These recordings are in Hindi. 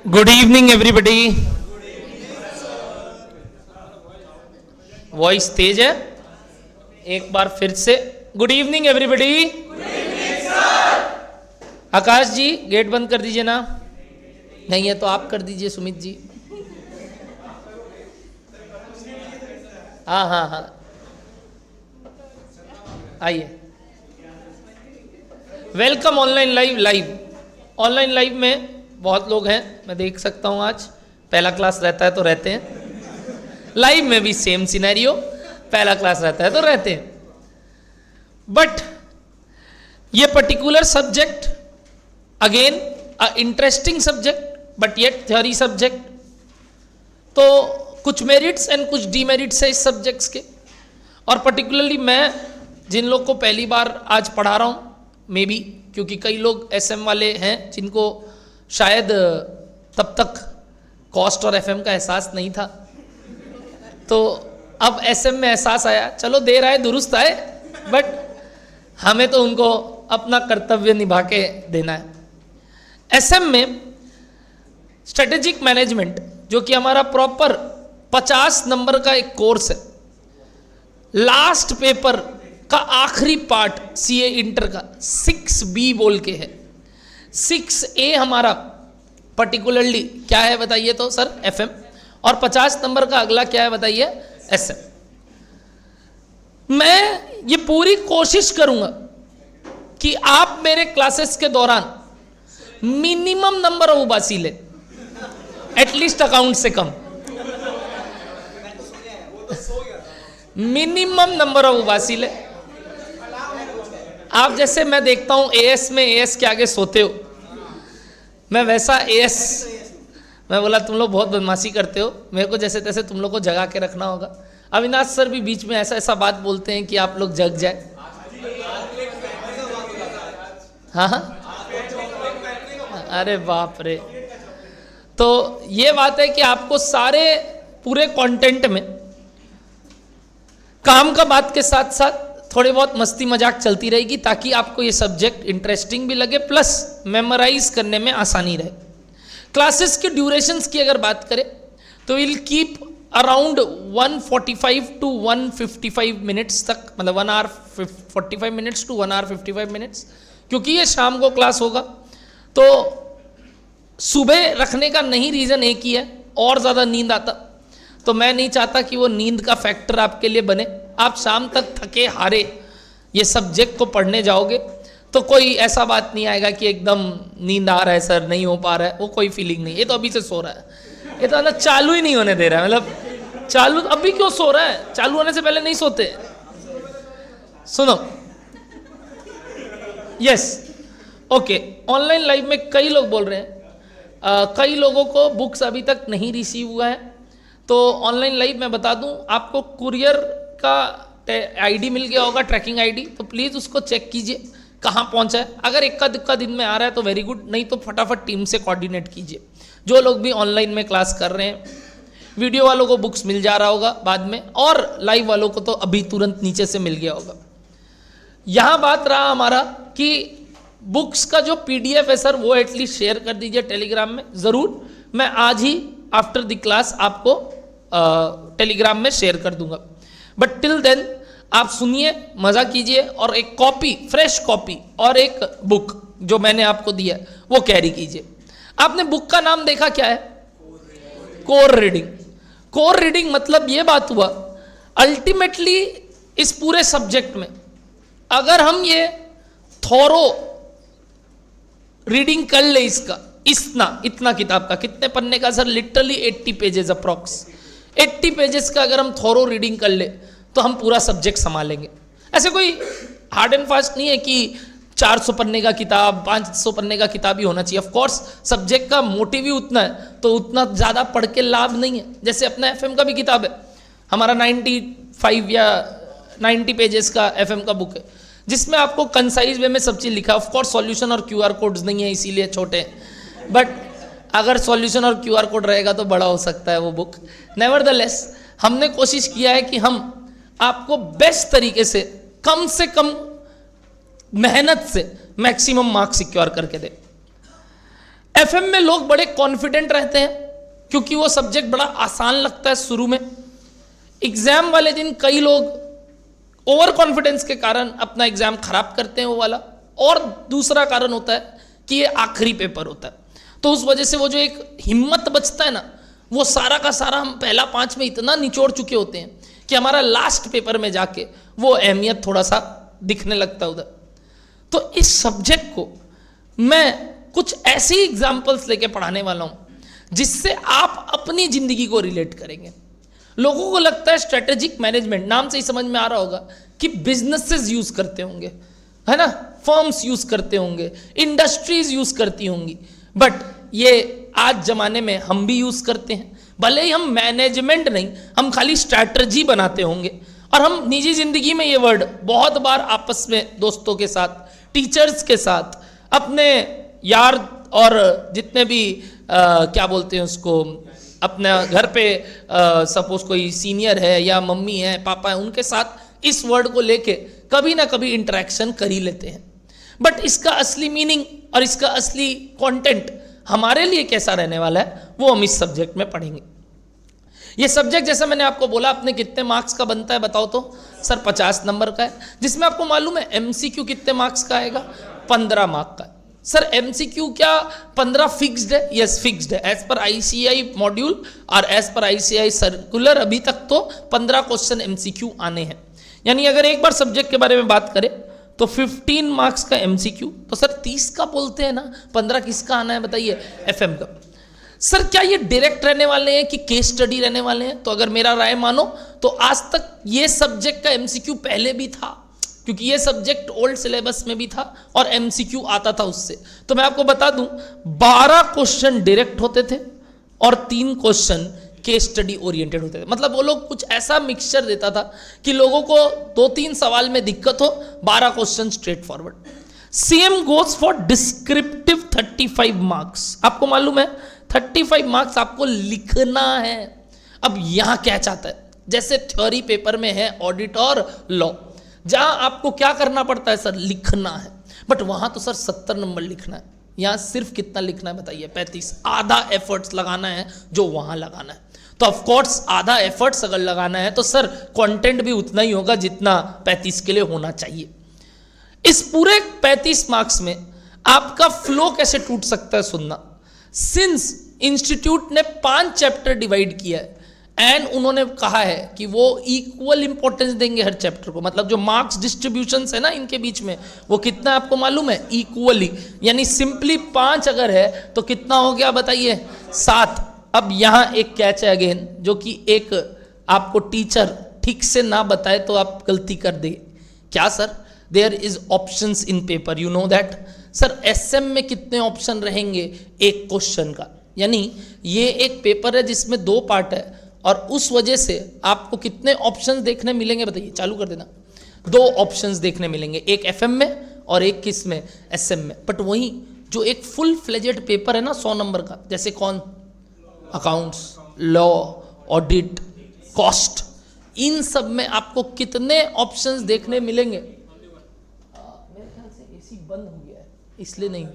Good evening everybody. वॉइस तेज है, एक बार फिर से गुड इवनिंग एवरीबडी। आकाश जी गेट बंद कर दीजिए ना, नहीं है तो आप कर दीजिए सुमित जी। हाँ हाँ हाँ आइए। Welcome online live. Online live में बहुत लोग हैं, मैं देख सकता हूँ। आज पहला क्लास रहता है तो रहते हैं, लाइव में भी सेम सिनेरियो, पहला क्लास रहता है तो रहते हैं। बट ये particular subject again a interesting subject but yet theory subject, तो कुछ मेरिट्स एंड कुछ डीमेरिट्स है इस सब्जेक्ट्स के। और पर्टिकुलरली मैं जिन लोग को पहली बार आज पढ़ा रहा हूँ, मे बी क्योंकि कई लोग एसएम वाले हैं जिनको शायद तब तक कॉस्ट और एफएम का एहसास नहीं था, तो अब एसएम में एहसास आया। चलो देर आए दुरुस्त आए, बट हमें तो उनको अपना कर्तव्य निभा के देना है। एसएम में स्ट्रेटेजिक मैनेजमेंट, जो कि हमारा प्रॉपर 50 नंबर का एक कोर्स है, लास्ट पेपर का आखिरी पार्ट सीए इंटर का 6B बोल के है। 6A हमारा पर्टिकुलरली क्या है बताइए तो सर, एफएम, और 50 नंबर का अगला क्या है बताइए, एसएम। मैं ये पूरी कोशिश करूंगा कि आप मेरे क्लासेस के दौरान मिनिमम नंबर ऑफ उबासी ले, एटलीस्ट अकाउंट से कम, मिनिमम नंबर ऑफ उबासी ले। आप जैसे मैं देखता हूं एएस में एएस के आगे सोते हो, मैं वैसा एएस, मैं बोला तुम लोग बहुत बदमाशी करते हो, मेरे को जैसे तैसे तुम लोग को जगा के रखना होगा। अविनाश सर भी बीच में ऐसा ऐसा बात बोलते हैं कि आप लोग जग जाए। हाँ हाँ, अरे बाप रे। तो ये बात है कि आपको सारे पूरे कंटेंट में काम का बात के साथ साथ थोड़ी बहुत मस्ती मजाक चलती रहेगी, ताकि आपको ये सब्जेक्ट इंटरेस्टिंग भी लगे प्लस मेमोराइज करने में आसानी रहे। क्लासेस के ड्यूरेशंस की अगर बात करें तो will keep around 145 to 155 minutes तक, मतलब 1 hour 45 minutes to 1 hour 55 minutes, क्योंकि ये शाम को क्लास होगा। तो सुबह रखने का नहीं रीज़न एक ही है, और ज़्यादा नींद आता, तो मैं नहीं चाहता कि वो नींद का फैक्टर आपके लिए बने। आप शाम तक थके हारे ये सब्जेक्ट को पढ़ने जाओगे तो कोई ऐसा बात नहीं आएगा कि एकदम नींद आ रहा है सर, नहीं हो पा रहा है, वो कोई फीलिंग नहीं। ये तो अभी से सो रहा है, ये तो ना चालू ही नहीं होने दे रहा है, मतलब चालू अभी क्यों सो रहा है, चालू होने से पहले नहीं सोते। सुनो, यस ओके। ऑनलाइन लाइव में कई लोग बोल रहे हैं, कई लोगों को बुक्स अभी तक नहीं रिसीव हुआ है, तो ऑनलाइन लाइव मैं बता दूं आपको, कुरियर का आईडी मिल गया होगा, ट्रैकिंग आईडी, तो प्लीज़ उसको चेक कीजिए कहाँ पहुँचा है। अगर इक्का दुक्का दिन में आ रहा है तो वेरी गुड, नहीं तो फटाफट टीम से कोऑर्डिनेट कीजिए। जो लोग भी ऑनलाइन में क्लास कर रहे हैं, वीडियो वालों को बुक्स मिल जा रहा होगा बाद में, और लाइव वालों को तो अभी तुरंत नीचे से मिल गया होगा। यहाँ बात रहा हमारा कि बुक्स का जो PDF है सर, वो एटलीस्ट शेयर कर दीजिए टेलीग्राम में ज़रूर। मैं आज ही आफ्टर द क्लास आपको टेलीग्राम में शेयर कर दूंगा, बट टिल देन आप सुनिए, मज़ा कीजिए, और एक कॉपी, फ्रेश कॉपी और एक बुक जो मैंने आपको दिया वो कैरी कीजिए। आपने बुक का नाम देखा क्या है, कोर रीडिंग। कोर रीडिंग मतलब ये बात हुआ, अल्टीमेटली इस पूरे सब्जेक्ट में अगर हम ये थोरो रीडिंग कर ले इसका, इतना किताब का, कितने पन्ने का sir, literally 80 pages approx, 80 pages का अगर हम थोरो रीडिंग कर ले तो हम पूरा सब्जेक्ट संभालेंगे। ऐसे कोई हार्ड एंड फास्ट नहीं है कि 400 पन्ने का किताब, 500 पन्ने का किताब ही होना चाहिए। ऑफ कोर्स सब्जेक्ट का मोटिव ही उतना है, तो उतना ज़्यादा पढ़ के लाभ नहीं है। जैसे अपना एफएम का भी किताब है, हमारा 95 या 90 पेजेस का एफएम का बुक है, जिसमें आपको कंसाइज वे में सब चीज़ लिखा है। ऑफ कोर्स सॉल्यूशन और QR कोड्स नहीं है, इसीलिए छोटे हैं, बट अगर सॉल्यूशन और क्यूआर कोड रहेगा तो बड़ा हो सकता है वो बुक। नेवरदलेस हमने कोशिश किया है कि हम आपको बेस्ट तरीके से कम मेहनत से मैक्सिमम मार्क्स सिक्योर करके दें। एफएम में लोग बड़े कॉन्फिडेंट रहते हैं क्योंकि वो सब्जेक्ट बड़ा आसान लगता है शुरू में। एग्जाम वाले दिन कई लोग ओवर कॉन्फिडेंस के कारण अपना एग्जाम खराब करते हैं वो वाला, और दूसरा कारण होता है कि ये आखिरी पेपर होता है, तो उस वजह से वो जो एक हिम्मत बचता है ना, वो सारा का सारा हम पहला 5 में इतना निचोड़ चुके होते हैं कि हमारा लास्ट पेपर में जाके वो अहमियत थोड़ा सा दिखने लगता है उधर। तो इस सब्जेक्ट को मैं कुछ ऐसी एग्जाम्पल्स लेके पढ़ाने वाला हूं जिससे आप अपनी जिंदगी को रिलेट करेंगे। लोगों को लगता है स्ट्रेटेजिक मैनेजमेंट, नाम से ही समझ में आ रहा होगा कि बिजनेसेस यूज करते होंगे, है ना, फर्म्स यूज करते होंगे, इंडस्ट्रीज यूज करती होंगी, बट ये आज जमाने में हम भी यूज करते हैं। भले ही हम मैनेजमेंट नहीं, हम खाली स्ट्रैटेजी बनाते होंगे, और हम निजी जिंदगी में ये वर्ड बहुत बार आपस में दोस्तों के साथ, टीचर्स के साथ, अपने यार और जितने भी क्या बोलते हैं उसको, अपने घर पे सपोज कोई सीनियर है या मम्मी है, पापा है, उनके साथ इस वर्ड को लेके कभी ना कभी इंटरेक्शन कर ही लेते हैं। बट इसका असली मीनिंग और इसका असली कंटेंट हमारे लिए कैसा रहने वाला है वो हम इस सब्जेक्ट में पढ़ेंगे। ये सब्जेक्ट जैसा मैंने आपको बोला अपने कितने मार्क्स का बनता है बताओ तो? सर 50 नंबर का है, जिसमें आपको मालूम है एमसीक्यू कितने मार्क्स का आएगा? 15 मार्क्स का है। सर एमसीक्यू क्या 15 फिक्स्ड है? यस फिक्स्ड है, एज पर आईसीआई मॉड्यूल और एज पर आईसीआई सर्कुलर अभी तक तो 15 क्वेश्चन एमसीक्यू आने हैं। यानी अगर एक बार सब्जेक्ट के बारे में बात करें तो 15 मार्क्स का एमसीक्यू, तो सर 30 का बोलते हैं ना, 15 किसका आना है बताइए? एफएम का। सर क्या ये डायरेक्ट रहने वाले हैं कि केस स्टडी रहने वाले हैं? तो अगर मेरा राय मानो तो आज तक ये सब्जेक्ट का एमसीक्यू पहले भी था, क्योंकि ये सब्जेक्ट ओल्ड सिलेबस में भी था और एमसीक्यू आता था उससे। तो मैं आपको बता दूं 12 क्वेश्चन डायरेक्ट होते थे और 3 क्वेश्चन केस स्टडी ओरिएंटेड होते थे। मतलब वो लोग कुछ ऐसा मिक्सचर देता था कि लोगों को 2-3 सवाल में दिक्कत हो, 12 question straight forward. Same goes for descriptive 35 marks. आपको मालूम है 35 मार्क्स आपको लिखना है। अब यहां क्या चाहता है, जैसे थ्योरी पेपर में है ऑडिट और लॉ, जहां आपको क्या करना पड़ता है सर? लिखना है। बट वहां तो सर 70 नंबर लिखना है, यहां सिर्फ कितना लिखना है बताइए? 35। आधा एफर्ट्स लगाना है जो वहां लगाना है। तो ऑफ कोर्स आधा एफर्ट्स अगर लगाना है तो सर कंटेंट भी उतना ही होगा जितना 35 के लिए होना चाहिए। इस पूरे 35 मार्क्स में आपका फ्लो कैसे टूट सकता है सुनना। सिंस इंस्टीट्यूट ने 5 चैप्टर डिवाइड किया है एंड उन्होंने कहा है कि वो इक्वल इंपॉर्टेंस देंगे हर चैप्टर को, मतलब जो मार्क्स डिस्ट्रीब्यूशन है ना इनके बीच में, वो कितना आपको मालूम है? इक्वली। यानी सिंपली 5 अगर है तो कितना हो गया बताइए? 7। अब यहां एक कैच है अगेन, जो कि एक आपको टीचर ठीक से ना बताए तो आप गलती कर दे। क्या sir? There is options in paper, you know that. Sir SM में कितने ऑप्शन रहेंगे एक क्वेश्चन का? यानी ये एक पेपर है जिसमें 2 पार्ट है और उस वजह से आपको कितने ऑप्शंस देखने मिलेंगे बताइए? चालू कर देना। 2 ऑप्शंस देखने मिलेंगे, एक एफएम में और एक किस में? एसएम में। बट वही जो एक फुल फ्लेजेड पेपर है ना 100 नंबर का, जैसे कौन? अकाउंट्स, लॉ, ऑडिट, कॉस्ट, इन सब में आपको कितने ऑप्शंस देखने मिलेंगे? मेरे ख्याल से एसी बंद हो गया है इसलिए नहीं।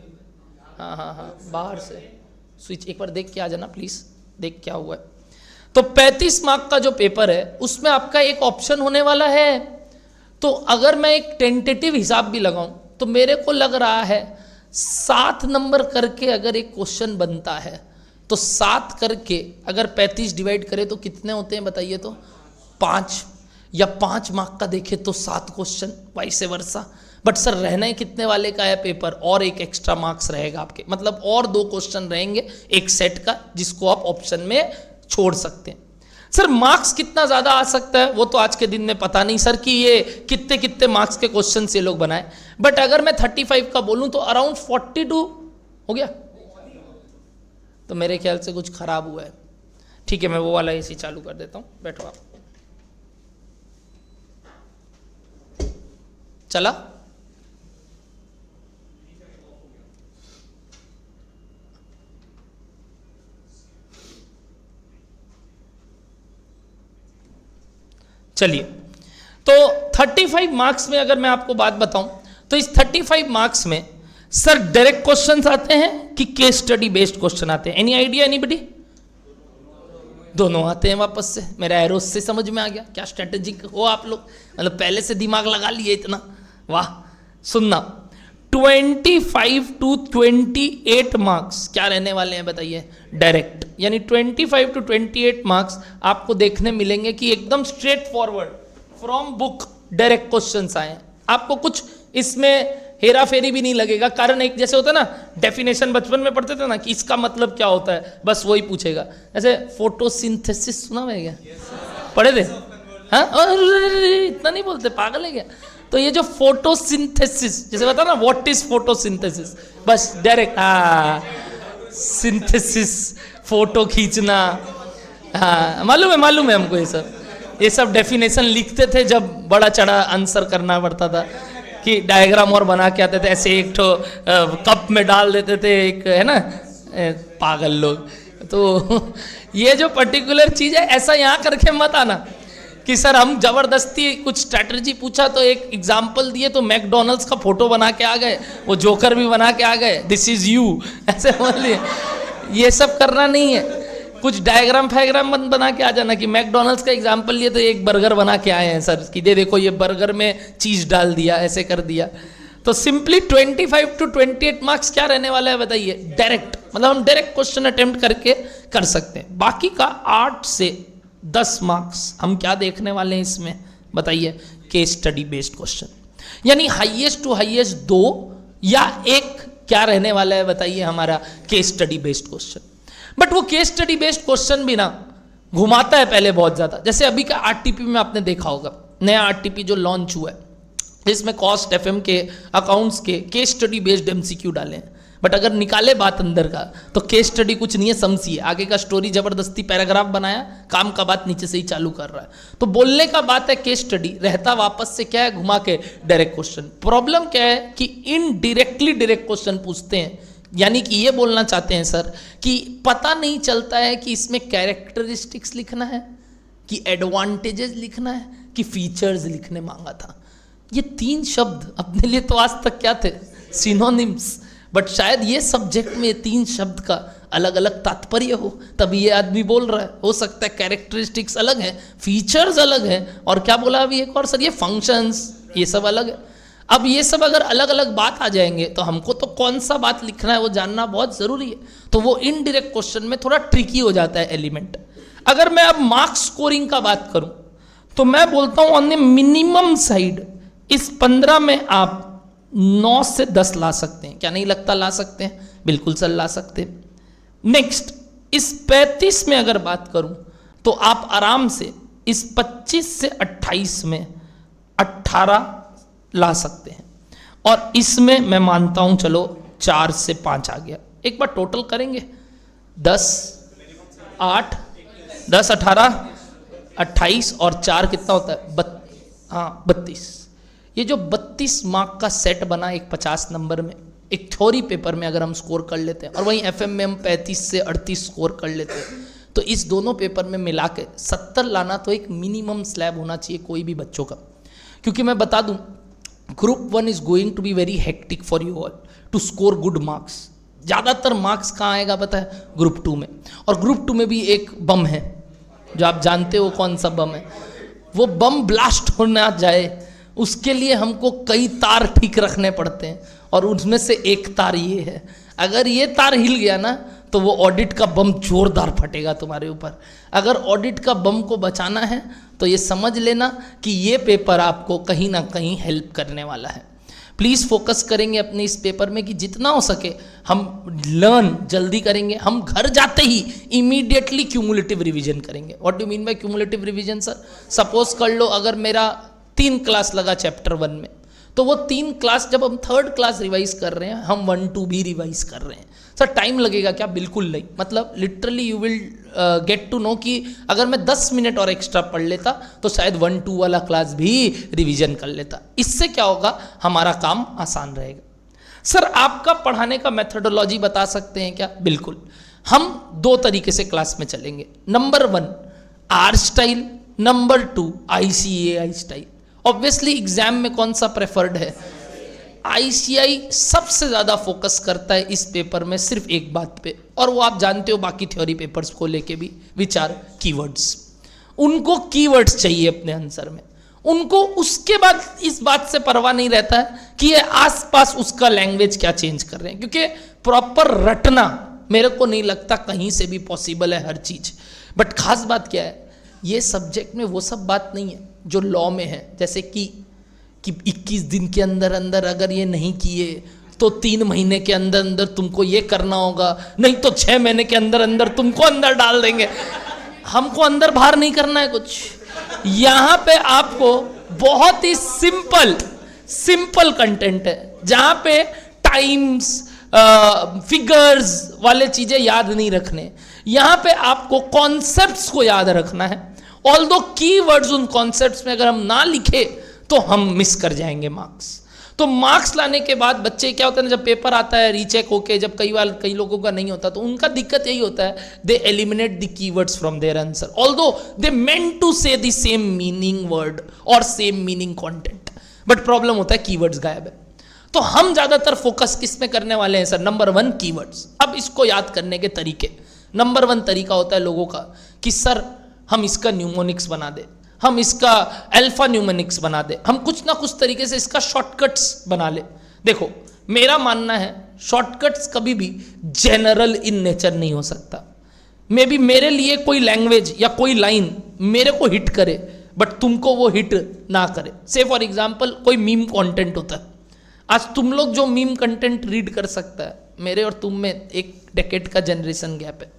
हाँ, बाहर से स्विच एक बार देख के आ जाना प्लीज, देख क्या हुआ है। तो 35 मार्क का जो पेपर है उसमें आपका एक ऑप्शन होने वाला है। तो अगर मैं एक टेंटेटिव हिसाब भी लगाऊं तो मेरे को लग रहा है 7 नंबर करके अगर एक क्वेश्चन बनता है तो 7 करके अगर 35 डिवाइड करें तो कितने होते हैं बताइए? तो 5, या 5 मार्क का देखे तो 7 question, vice versa. But sir रहने कितने वाले का है पेपर? और एक एक्स्ट्रा मार्क्स रहेगा आपके, मतलब और 2 क्वेश्चन रहेंगे एक सेट का जिसको आप ऑप्शन में छोड़ सकते हैं। सर मार्क्स कितना ज्यादा आ सकता है वो तो आज के दिन में पता नहीं सर कि ये कितने कितने मार्क्स के क्वेश्चन से लोग बनाए। बट अगर मैं 35 का बोलूं तो अराउंड 42 हो गया। तो मेरे ख्याल से कुछ खराब हुआ है। ठीक है, मैं वो वाला एसी चालू कर देता हूं, बैठो आप। चला? चलिए, तो 35 मार्क्स में अगर मैं आपको बात बताऊं तो इस 35 मार्क्स में सर डायरेक्ट क्वेश्चंस आते हैं कि केस स्टडी बेस्ड क्वेश्चन आते हैं? Any idea, anybody? दोनों आते हैं वापस से। मेरा एरोस से समझ में आ गया, क्या स्ट्रेटेजिक हो आप लोग, मतलब पहले से दिमाग लगा लिए इतना, वाह। सुनना, 25 to 28 मार्क्स क्या रहने वाले हैं बताइए? डायरेक्ट, यानी 25 to 28 मार्क्स आपको देखने मिलेंगे कि एकदम straight forward from book direct questions आए। आपको कुछ इसमें हेरा फेरी भी नहीं लगेगा, कारण एक जैसे होता है ना, डेफिनेशन बचपन में पढ़ते थे ना कि इसका मतलब क्या होता है, बस वही पूछेगा। जैसे फोटोसिंथेसिस सुना है क्या? पढ़े थे? हाँ, इतना नहीं बोलते, पागल है क्या? तो ये जो फोटोसिंथेसिस जैसे बता ना, व्हाट इज फोटोसिंथेसिस, बस डायरेक्ट सिंथेसिस, फोटो खींचना, हाँ मालूम है हमको। ये सब डेफिनेशन लिखते थे जब बड़ा चढ़ा आंसर करना पड़ता था, कि डायग्राम और बना के आते थे, ऐसे एक ठो कप में डाल देते थे, एक है ना, पागल लोग। तो ये जो पर्टिकुलर चीज़ है, ऐसा यहाँ करके मत आना कि सर हम जबरदस्ती कुछ स्ट्रैटेजी पूछा तो एक एग्जाम्पल दिए तो मैकडोनल्ड्स का फोटो बना के आ गए, वो जोकर भी बना के आ गए, दिस इज यू, ऐसे बोल लिए। ये सब करना नहीं है, कुछ डायग्राम फायग्राम बना के आ जाना कि मैकडोनल्ड्स का एग्जाम्पल लिए तो एक बर्गर बना के आए हैं सर, कि देखो ये बर्गर में चीज डाल दिया, ऐसे कर दिया। तो सिंपली 25 to 28 मार्क्स क्या रहने वाला है बताइए? डायरेक्ट, मतलब हम डायरेक्ट क्वेश्चन अटेम्प्ट करके कर सकते हैं। बाकी का 8 से 10 मार्क्स हम क्या देखने वाले हैं इसमें बताइए? केस स्टडी बेस्ड क्वेश्चन, यानी हाईएस्ट टू हाईएस्ट 2 या 1 क्या रहने वाला है बताइए? हमारा case study based question. But वो केस स्टडी बेस्ड क्वेश्चन भी ना घुमाता है पहले बहुत ज्यादा। जैसे अभी का आरटीपी में आपने देखा होगा, नया आरटीपी जो लॉन्च हुआ है, जिसमें कॉस्ट एफएम के अकाउंट्स के केस स्टडी बेस्ड एमसीक्यू डाले हैं। बट अगर निकाले बात अंदर का तो केस स्टडी कुछ नहीं है, समझिए आगे का स्टोरी जबरदस्ती पैराग्राफ बनाया, काम का बात नीचे से ही चालू कर रहा है। तो बोलने का बात है केस स्टडी, रहता वापस से क्या है? घुमा के डायरेक्ट क्वेश्चन। प्रॉब्लम क्या है कि इनडायरेक्टली डायरेक्ट क्वेश्चन पूछते हैं, यानी कि ये बोलना चाहते हैं सर कि पता नहीं चलता है कि इसमें कैरेक्टरिस्टिक्स लिखना है, कि एडवांटेजेस लिखना है, कि फीचर्स लिखने मांगा था। ये 3 शब्द अपने लिए तो आज तक क्या थे? सिनोनिम्स। बट शायद ये सब्जेक्ट में 3 शब्द का अलग अलग तात्पर्य हो, तभी ये आदमी बोल रहा है। हो सकता है कैरेक्टरिस्टिक्स अलग है, फीचर्स अलग है, और क्या बोला अभी एक और सर, ये फंक्शंस, ये सब अलग है। अब ये सब अगर अलग अलग बात आ जाएंगे तो हमको तो कौन सा बात लिखना है वो जानना बहुत ज़रूरी है। तो वो इनडायरेक्ट क्वेश्चन में थोड़ा ट्रिकी हो जाता है एलिमेंट। अगर मैं अब मार्क्स स्कोरिंग का बात करूं तो मैं बोलता हूं ऑन द मिनिमम साइड इस 15 में आप 9 से 10 ला सकते हैं। क्या नहीं लगता ला सकते हैं? बिल्कुल सर ला सकते हैं। नेक्स्ट, इस 35 में अगर बात करूं तो आप आराम से इस 25 से 28 में 18 ला सकते हैं। और इसमें मैं मानता हूं चलो 4 से 5 आ गया। एक बार टोटल करेंगे, 10 8 10 18 28 और 4 कितना होता है? 32। ये जो 32 मार्क का सेट बना एक 50 नंबर में, एक थ्योरी पेपर में अगर हम स्कोर कर लेते हैं और वहीं एफएम में हम 35 से 38 स्कोर कर लेते हैं, तो इस दोनों पेपर में मिला के 70 लाना तो एक मिनिमम स्लैब होना चाहिए कोई भी बच्चों का। क्योंकि मैं बता दूं, group 1 is going to be very hectic for you all to score good marks. ज़्यादातर मार्क्स कहाँ आएगा पता है? ग्रुप 2 में। और ग्रुप 2 में भी एक बम है जो आप जानते हो कौन सा बम है। वो बम ब्लास्ट होना जाए उसके लिए हमको कई तार ठीक रखने पड़ते हैं, और उनमें से एक तार ये है। अगर ये तार हिल गया ना तो वो ऑडिट का बम जोरदार फटेगा तुम्हारे ऊपर। अगर ऑडिट का बम को बचाना है तो ये समझ लेना कि ये पेपर आपको कहीं ना कहीं हेल्प करने वाला है। प्लीज़ फोकस करेंगे अपने इस पेपर में कि जितना हो सके हम लर्न जल्दी करेंगे। हम घर जाते ही इमीडिएटली क्यूमुलेटिव रिवीजन करेंगे। What do mean by cumulative revision sir? Suppose कर लो अगर मेरा 3 क्लास लगा चैप्टर 1 में, तो वो 3 क्लास जब हम 3rd क्लास रिवाइज कर रहे हैं, हम 1-2 भी रिवाइज कर रहे हैं। सर टाइम लगेगा क्या? बिल्कुल नहीं। मतलब literally you will get to know कि अगर मैं 10 मिनट और एक्स्ट्रा पढ़ लेता तो शायद 1-2 वाला क्लास भी रिवीजन कर लेता। इससे क्या होगा? हमारा काम आसान रहेगा। सर आपका पढ़ाने का मेथोडोलॉजी बता सकते हैं क्या? बिल्कुल। हम 2 तरीके से क्लास में चलेंगे। Number 1 R style, number 2 ICAI style. Obviously exam में कौन सा प्रेफर्ड है? ICAI सबसे ज़्यादा फोकस करता है इस पेपर में सिर्फ एक बात पे, और वो आप जानते हो बाकी थ्योरी पेपर्स को लेके भी, विचार कीवर्ड्स। उनको कीवर्ड्स चाहिए अपने आंसर में, उनको उसके बाद इस बात से परवाह नहीं रहता है कि ये आसपास उसका लैंग्वेज क्या चेंज कर रहे हैं, क्योंकि प्रॉपर रटना मेरे को नहीं लगता कहीं से भी पॉसिबल है हर चीज। बट खास बात क्या है, ये सब्जेक्ट में वो सब बात नहीं है जो लॉ में है, जैसे कि 21 दिन के अंदर अंदर अगर ये नहीं किए तो 3 महीने के अंदर अंदर तुमको ये करना होगा, नहीं तो 6 महीने के अंदर अंदर तुमको अंदर डाल देंगे। हमको अंदर बाहर नहीं करना है कुछ। यहाँ पे आपको बहुत ही सिंपल कंटेंट है, जहाँ पे टाइम्स फिगर्स वाले चीजें याद नहीं रखने, यहाँ पे आपको कॉन्सेप्ट्स को याद रखना है। ऑल्दो कीवर्ड्स उन कॉन्सेप्ट्स में अगर हम ना लिखे तो हम मिस कर जाएंगे मार्क्स। तो मार्क्स लाने के बाद बच्चे क्या होता है ना, जब पेपर आता है रीचेक होके, जब कई लोगों का नहीं होता तो उनका दिक्कत यही होता है, they eliminate the keywords from their answer although they meant to say the same meaning word और same meaning content, but problem होता है कीवर्ड्स गायब है। तो हम ज्यादातर फोकस किस में करने वाले हैं सर? Number 1 keywords. अब इसको याद करने के तरीके, नंबर 1 तरीका होता है लोगों का कि सर हम इसका न्यूमोनिक्स बना दे, हम इसका अल्फा न्यूमोनिक्स बना दे, हम कुछ ना कुछ तरीके से इसका शॉर्टकट्स बना ले। देखो मेरा मानना है शॉर्टकट्स कभी भी जनरल इन नेचर नहीं हो सकता। मे बी मेरे लिए कोई लैंग्वेज या कोई लाइन मेरे को हिट करे बट तुमको वो हिट ना करे। से फॉर एग्जाम्पल कोई मीम कंटेंट होता है, आज तुम लोग जो मीम कंटेंट रीड कर सकता है, मेरे और तुम में एक डेकेड का जनरेशन गैप है,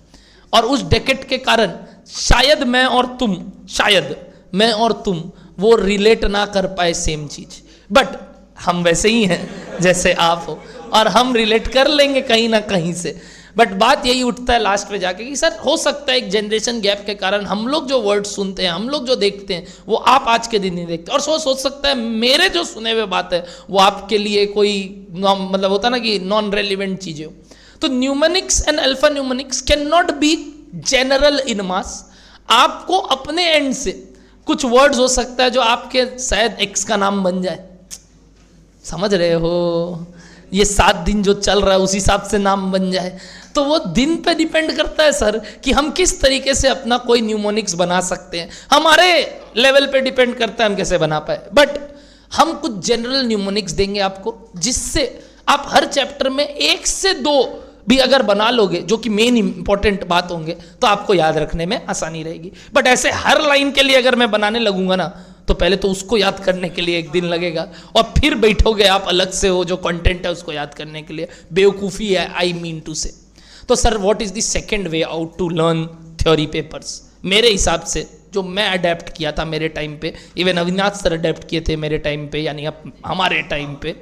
और उस डेकेड के कारण शायद मैं और तुम वो रिलेट ना कर पाए सेम चीज, बट हम वैसे ही हैं जैसे आप हो, और हम रिलेट कर लेंगे कहीं ना कहीं से। बट बात यही उठता है लास्ट में जाके कि सर हो सकता है एक जनरेशन गैप के कारण हम लोग जो वर्ड सुनते हैं, हम लोग जो देखते हैं, वो आप आज के दिन नहीं देखते, और सोच सकता है मेरे जो सुने हुए बात है वो आपके लिए कोई मतलब होता ना कि नॉन रेलिवेंट चीजें हो। तो mnemonics and alpha mnemonics can not be general in mass. आपको अपने एंड से कुछ वर्ड्स हो सकता है जो आपके शायद एक्स का नाम बन जाए, समझ रहे हो, ये 7 दिन जो चल रहा है उस हिसाब से नाम बन जाए। तो वो दिन पे डिपेंड करता है सर कि हम किस तरीके से अपना कोई न्यूमोनिक्स बना सकते हैं, हमारे लेवल पे डिपेंड करता है हम कैसे बना पाए। बट हम कुछ जनरल न्यूमोनिक्स देंगे आपको, जिससे आप हर चैप्टर में 1 से 2 भी अगर बना लोगे, जो कि मेन इंपॉर्टेंट बात होंगे, तो आपको याद रखने में आसानी रहेगी। बट ऐसे हर लाइन के लिए अगर मैं बनाने लगूंगा ना, तो पहले तो उसको याद करने के लिए 1 दिन लगेगा, और फिर बैठोगे आप अलग से वो जो कंटेंट है उसको याद करने के लिए। बेवकूफ़ी है, आई मीन टू से। तो sir what is the second way out to learn theory papers? मेरे हिसाब से जो मैं अडेप्ट किया था मेरे टाइम पे, इवन अविनाश सर अडेप्ट किए थे मेरे टाइम पे, यानी अब हमारे टाइम पे,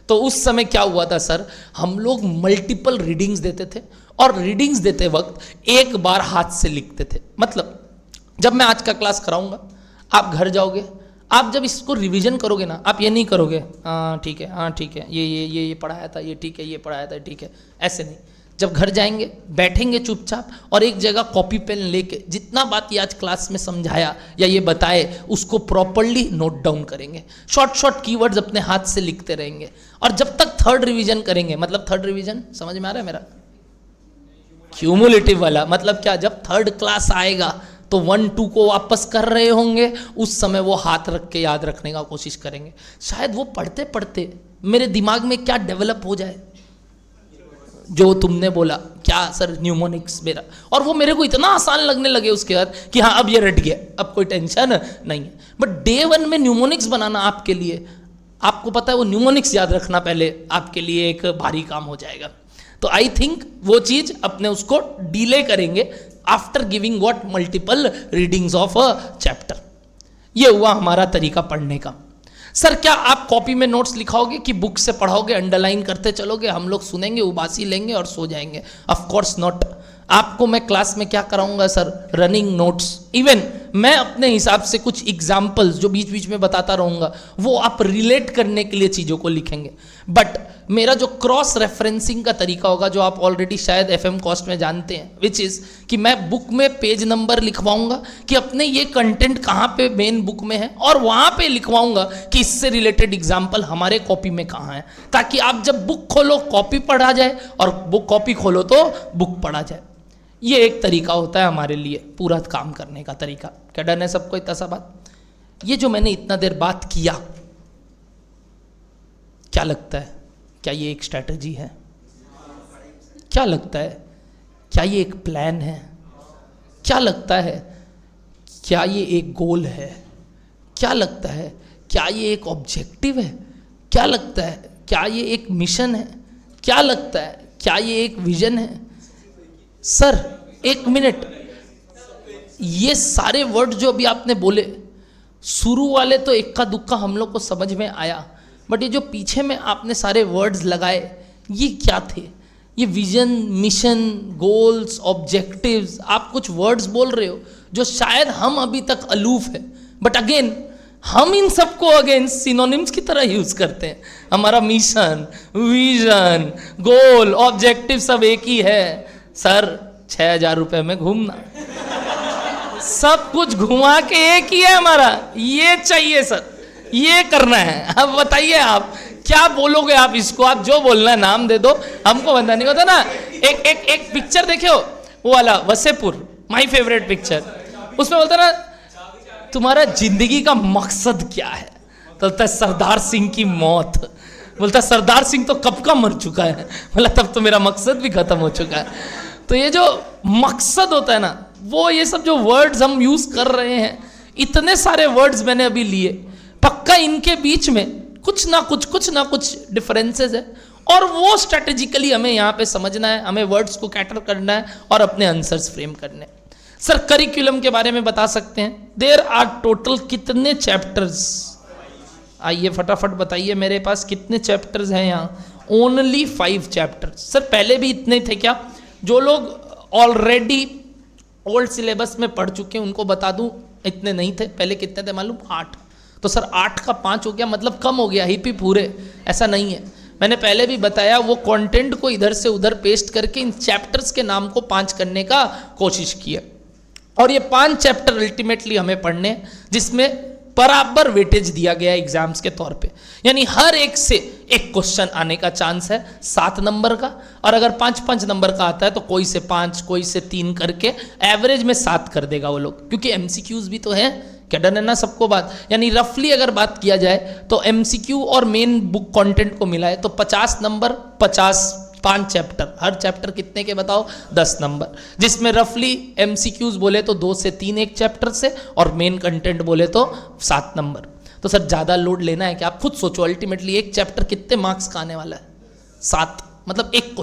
तो उस समय क्या हुआ था सर, हम लोग मल्टीपल रीडिंग्स देते थे, और रीडिंग्स देते वक्त एक बार हाथ से लिखते थे। मतलब जब मैं आज का क्लास कराऊंगा, आप घर जाओगे, आप जब इसको रिवीजन करोगे ना, आप ये नहीं करोगे हाँ ठीक है, हाँ ठीक है, ये पढ़ाया था, ये ठीक है, ये पढ़ाया था, ठीक है, ऐसे नहीं। जब घर जाएंगे, बैठेंगे चुपचाप, और एक जगह कॉपी पेन लेके जितना बात ये आज क्लास में समझाया या ये बताए उसको प्रॉपरली नोट डाउन करेंगे, शॉर्ट कीवर्ड्स अपने हाथ से लिखते रहेंगे, और जब तक 3rd रिवीजन करेंगे, मतलब 3rd रिवीजन समझ में आ रहा है मेरा? क्यूमुलेटिव वाला मतलब क्या, जब 3rd क्लास आएगा तो 1 2 को वापस कर रहे होंगे, उस समय वो हाथ रख के याद रखने का कोशिश करेंगे। शायद वो पढ़ते पढ़ते मेरे दिमाग में क्या डेवलप हो जाए, जो तुमने बोला क्या सर न्यूमोनिक्स मेरा, और वो मेरे को इतना आसान लगने लगे उसके बाद कि हाँ अब ये रट गया, अब कोई टेंशन नहीं है। बट डे 1 में न्यूमोनिक्स बनाना आपके लिए, आपको पता है वो न्यूमोनिक्स याद रखना पहले आपके लिए एक भारी काम हो जाएगा। तो आई थिंक वो चीज अपने उसको डिले करेंगे after giving what multiple readings of a chapter. ये हुआ हमारा तरीका पढ़ने का। सर क्या आप कॉपी में नोट्स लिखाओगे कि बुक से पढ़ोगे, अंडरलाइन करते चलोगे, हम लोग सुनेंगे, उबासी लेंगे और सो जाएंगे? Of course not. आपको मैं क्लास में क्या कराऊंगा सर? Running notes. इवन मैं अपने हिसाब से कुछ एग्जाम्पल्स जो बीच बीच में बताता रहूँगा वो आप रिलेट करने के लिए चीज़ों को लिखेंगे। बट मेरा जो क्रॉस रेफरेंसिंग का तरीका होगा, जो आप ऑलरेडी शायद FM कॉस्ट में जानते हैं, विच इज़ कि मैं बुक में पेज नंबर लिखवाऊंगा कि अपने ये कंटेंट कहाँ पे मेन बुक में है, और वहाँ पे लिखवाऊंगा कि इससे रिलेटेड एग्जाम्पल हमारे कॉपी में कहाँ है, ताकि आप जब बुक खोलो कॉपी पढ़ा जाए और बुक कॉपी खोलो तो बुक पढ़ा जाए। ये एक तरीका होता है हमारे लिए पूरा काम करने का तरीका। क्या डन है सबको इतना सा बात? ये जो मैंने इतना देर बात किया, क्या लगता है, क्या ये एक स्ट्रैटेजी है? क्या लगता है, क्या ये एक प्लान है? क्या लगता है, क्या ये एक गोल है? क्या लगता है, क्या ये एक ऑब्जेक्टिव है? क्या लगता है, क्या ये एक मिशन है? क्या लगता है, क्या ये एक विजन है? सर एक मिनट, ये सारे वर्ड जो अभी आपने बोले, शुरू वाले तो इक्का दुक्का हम लोग को समझ में आया, बट ये जो पीछे में आपने सारे वर्ड्स लगाए, ये क्या थे? ये विजन, मिशन, गोल्स, ऑब्जेक्टिव्स, आप कुछ वर्ड्स बोल रहे हो जो शायद हम अभी तक अलूफ है, बट अगेन हम इन सबको अगेन सिनोनिम्स की तरह यूज करते हैं। हमारा मिशन, विजन, गोल, ऑब्जेक्टिव सब एक ही है। सर 6,000 रुपये में घूमना, सब कुछ घुमा के एक ही है हमारा, ये चाहिए सर, ये करना है। अब बताइए आप क्या बोलोगे? आप इसको, आप जो बोलना है नाम दे दो, हमको बंदा नहीं होता ना। एक पिक्चर देखे हो वो वाला वसेपुर, माय फेवरेट पिक्चर, उसमें बोलता ना तुम्हारा जिंदगी का मकसद क्या है, तो बोलता है सरदार सिंह की मौत। बोलता है सरदार सिंह तो कब का मर चुका है। बोला तब तो मेरा मकसद भी खत्म हो चुका है। तो ये जो मकसद होता है ना, वो ये सब जो वर्ड्स हम यूज कर रहे हैं, इतने सारे वर्ड्स मैंने अभी लिए, पक्का इनके बीच में कुछ ना कुछ डिफरेंसेस है, और वो स्ट्रेटेजिकली हमें यहाँ पे समझना है, हमें वर्ड्स को कैटर करना है और अपने आंसर्स फ्रेम करने हैं। सर करिकुलम के बारे में बता सकते हैं, देयर आर टोटल कितने चैप्टर्स? आइए फटाफट बताइए मेरे पास कितने चैप्टर्स हैं यहाँ? Only 5 chapters. सर पहले भी इतने थे क्या? जो लोग ऑलरेडी ओल्ड सिलेबस में पढ़ चुके हैं उनको बता दूं, इतने नहीं थे। पहले कितने थे मालूम? 8। तो सर 8 का 5 हो गया, मतलब कम हो गया, हिपी पूरे, ऐसा नहीं है। मैंने पहले भी बताया, वो कंटेंट को इधर से उधर पेस्ट करके इन चैप्टर्स के नाम को 5 करने का कोशिश की है, और ये 5 चैप्टर अल्टीमेटली हमें पढ़ने, जिसमें बराबर वेटेज दिया गया एग्जाम्स के तौर पे, यानी हर एक से एक क्वेश्चन आने का चांस है 7 नंबर का, और अगर 5-5 नंबर का आता है तो कोई से 5 कोई से 3 करके एवरेज में 7 कर देगा वो लोग, क्योंकि MCQs भी तो है। क्या डन है ना सबको बात? यानी रफली अगर बात किया जाए तो MCQ और मेन बुक कंटेंट को मिलाए तो 50 नंबर, 5 चैप्टर, हर चैप्टर कितने के बताओ? 10 नंबर, जिसमें रफली MCQs बोले तो 2 से 3 एक चैप्टर से, और मेन कंटेंट बोले तो 7 नंबर। तो सर ज़्यादा लोड लेना है क्या? आप खुद सोचो, अल्टीमेटली एक चैप्टर कितने मार्क्स का आने वाला है? 7, मतलब एक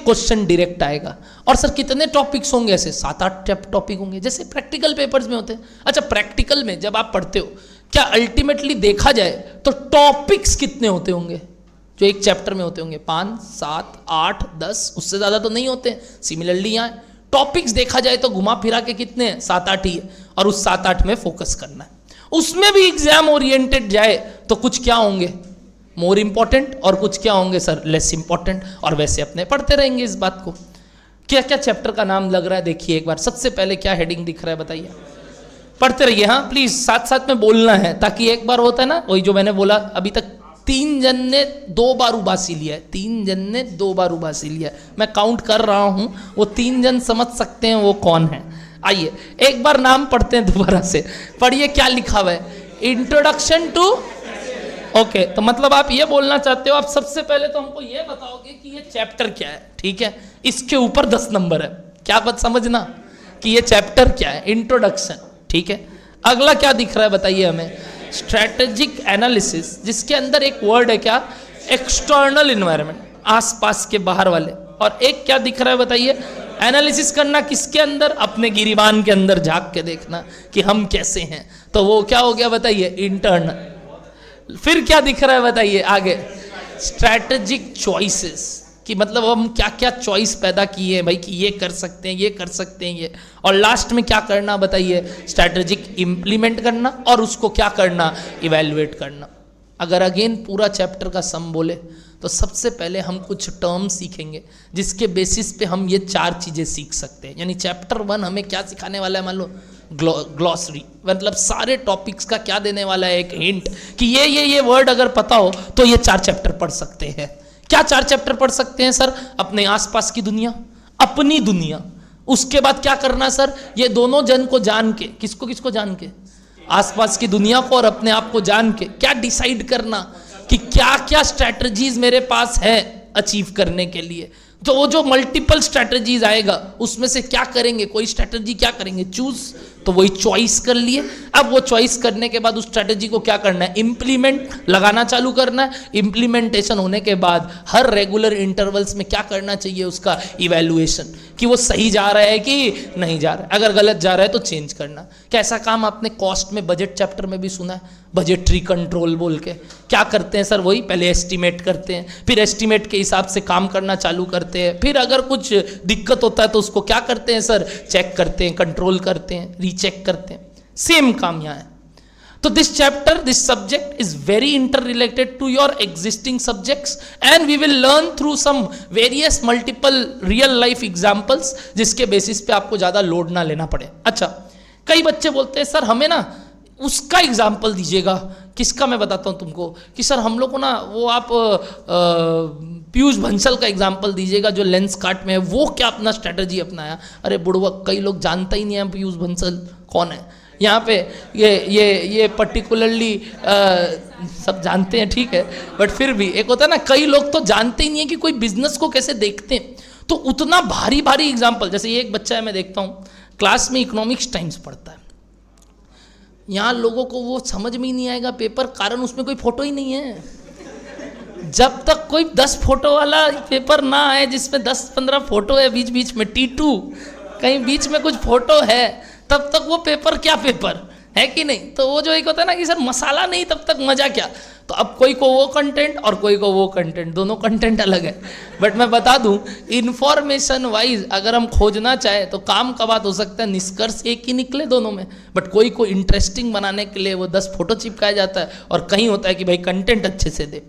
क्वेश्चन डायरेक्ट आएगा। और सर कितने टॉपिक्स होंगे? ऐसे 7-8 टॉपिक होंगे, जैसे प्रैक्टिकल पेपर्स में होते हैं। अच्छा, प्रैक्टिकल में जब आप पढ़ते हो, क्या अल्टीमेटली देखा जाए तो टॉपिक्स कितने होते होंगे जो एक चैप्टर में होते होंगे? 5, 7, 8, 10, उससे ज़्यादा तो नहीं होते। सिमिलरली यहाँ टॉपिक्स देखा जाए तो घुमा फिरा के कितने हैं? 7-8 ही है, और उस 7-8 में फोकस करना है। उसमें भी एग्जाम ओरिएंटेड जाए तो कुछ क्या होंगे? मोर इंपॉर्टेंट, और कुछ क्या होंगे सर? Less important. और वैसे अपने पढ़ते रहेंगे इस बात को। क्या क्या चैप्टर का नाम लग रहा है देखिए एक बार। सबसे पहले क्या हेडिंग दिख रहा है बताइए? पढ़ते रहिए, हाँ प्लीज, साथ साथ में बोलना है, ताकि एक बार होता है ना, वही जो मैंने बोला, अभी तक 3 जन ने 2 बार उबासी लिया है, 3 जन ने 2 बार उबासी लिया है। मैं काउंट कर रहा हूं, वो 3 जन समझ सकते हैं वो कौन है। आइए एक बार नाम पढ़ते हैं दोबारा से। पढ़िए क्या लिखा हुआ है? इंट्रोडक्शन टू, ओके, तो मतलब आप ये बोलना चाहते हो, आप सबसे पहले तो हमको ये बताओगे कि ये चैप्टर क्या है, ठीक है? इसके ऊपर 10 नंबर है। क्या बात समझना कि ये चैप्टर क्या है? इंट्रोडक्शन, ठीक है। अगला क्या दिख रहा है बताइए हमें? स्ट्रैटेजिक एनालिसिस, जिसके अंदर एक वर्ड है क्या? एक्सटर्नल इन्वायरमेंट, आसपास के बाहर वाले। और एक क्या दिख रहा है बताइए? एनालिसिस करना किसके अंदर? अपने गिरिबान के अंदर झांक के देखना कि हम कैसे हैं। तो वो क्या हो गया बताइए? इंटरनल। फिर क्या दिख रहा है बताइए आगे? Strategic choices. कि मतलब हम क्या क्या चॉइस पैदा किए हैं भाई, कि ये कर सकते हैं, ये कर सकते हैं ये, और लास्ट में क्या करना बताइए, स्ट्रैटेजिक इम्प्लीमेंट करना और उसको क्या करना, इवेल्युएट करना। अगर अगेन पूरा चैप्टर का सम बोले तो सबसे पहले हम कुछ टर्म सीखेंगे जिसके बेसिस पे हम ये 4 चीज़ें सीख सकते हैं। यानी चैप्टर 1 हमें क्या सिखाने वाला है, मान लो ग्लॉसरी, मतलब सारे टॉपिक्स का क्या देने वाला है, एक हिंट कि ये वर्ड अगर पता हो तो ये 4 चैप्टर पढ़ सकते हैं। क्या 4 चैप्टर पढ़ सकते हैं सर? अपने आसपास की दुनिया, अपनी दुनिया, उसके बाद क्या करना सर, ये दोनों जन को जान के, किसको किसको जान के, आसपास की दुनिया को और अपने आप को जान के क्या डिसाइड करना कि क्या क्या स्ट्रैटेजीज मेरे पास है अचीव करने के लिए। तो वो जो मल्टीपल स्ट्रैटेजीज आएगा उसमें से क्या करेंगे, कोई स्ट्रैटेजी क्या करेंगे, चूज, तो वही चॉइस कर लिए। अब वो चॉइस करने के बाद उस स्ट्रैटेजी को क्या करना है, इम्प्लीमेंट, लगाना चालू करना है। इम्प्लीमेंटेशन होने के बाद हर रेगुलर इंटरवल्स में क्या करना चाहिए, उसका इवैल्यूएशन, कि वो सही जा रहा है कि नहीं जा रहा है, अगर गलत जा रहा है तो चेंज करना। क्या ऐसा काम आपने कॉस्ट में, बजट चैप्टर में भी सुना है, बजटरी कंट्रोल बोल के? क्या करते हैं सर, वही पहले एस्टिमेट करते हैं, फिर एस्टिमेट के हिसाब से काम करना चालू करते हैं, फिर अगर कुछ दिक्कत होता है तो उसको क्या करते हैं सर, चेक करते हैं, कंट्रोल करते हैं, रीचेक करते हैं। सेम काम यहाँ है। तो this chapter, this subject is very inter related to your existing subjects and we will learn through some various multiple real life examples, जिसके बेसिस पे आपको ज्यादा लोड ना लेना पड़े। अच्छा, कई बच्चे बोलते हैं सर हमें ना उसका एग्जाम्पल दीजिएगा। किसका? मैं बताता हूँ तुमको कि सर हम लोग को ना वो आप पीयूष बंसल का एग्जाम्पल दीजिएगा जो लेंस कार्ट में है, वो क्या अपना स्ट्रेटजी अपनाया। अरे बुढ़वा, कई लोग जानता ही नहीं है पीयूष बंसल कौन है। यहाँ पे ये पर्टिकुलरली सब जानते हैं, ठीक है, बट फिर भी एक होता है ना, कई लोग तो जानते ही नहीं है कि कोई बिजनेस को कैसे देखते हैं। तो उतना भारी भारी एग्जाम्पल, जैसे ये एक बच्चा है, मैं देखता हूँ क्लास में इकोनॉमिक्स टाइम्स पढ़ता है, यहाँ लोगों को वो समझ में ही नहीं आएगा पेपर, कारण उसमें कोई फोटो ही नहीं है। जब तक कोई 10 फोटो वाला पेपर ना आए जिसमें 10-15 फोटो है बीच बीच में, T2 कहीं बीच में कुछ फोटो है, तब तक वो पेपर क्या पेपर है कि नहीं। तो वो जो एक होता है ना कि सर मसाला नहीं तब तक मजा क्या। तो अब कोई को वो कंटेंट और कोई को वो कंटेंट, दोनों कंटेंट अलग है। बट मैं बता दूं, इन्फॉर्मेशन वाइज अगर हम खोजना चाहे तो काम का बात हो सकता है, निष्कर्ष एक ही निकले दोनों में। बट कोई को इंटरेस्टिंग बनाने के लिए वो 10 फोटो चिपकाया जाता है, और कहीं होता है कि भाई कंटेंट अच्छे से दे।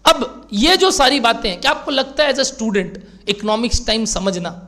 अब ये जो सारी बातें हैं, क्या आपको लगता है as a student economics time समझना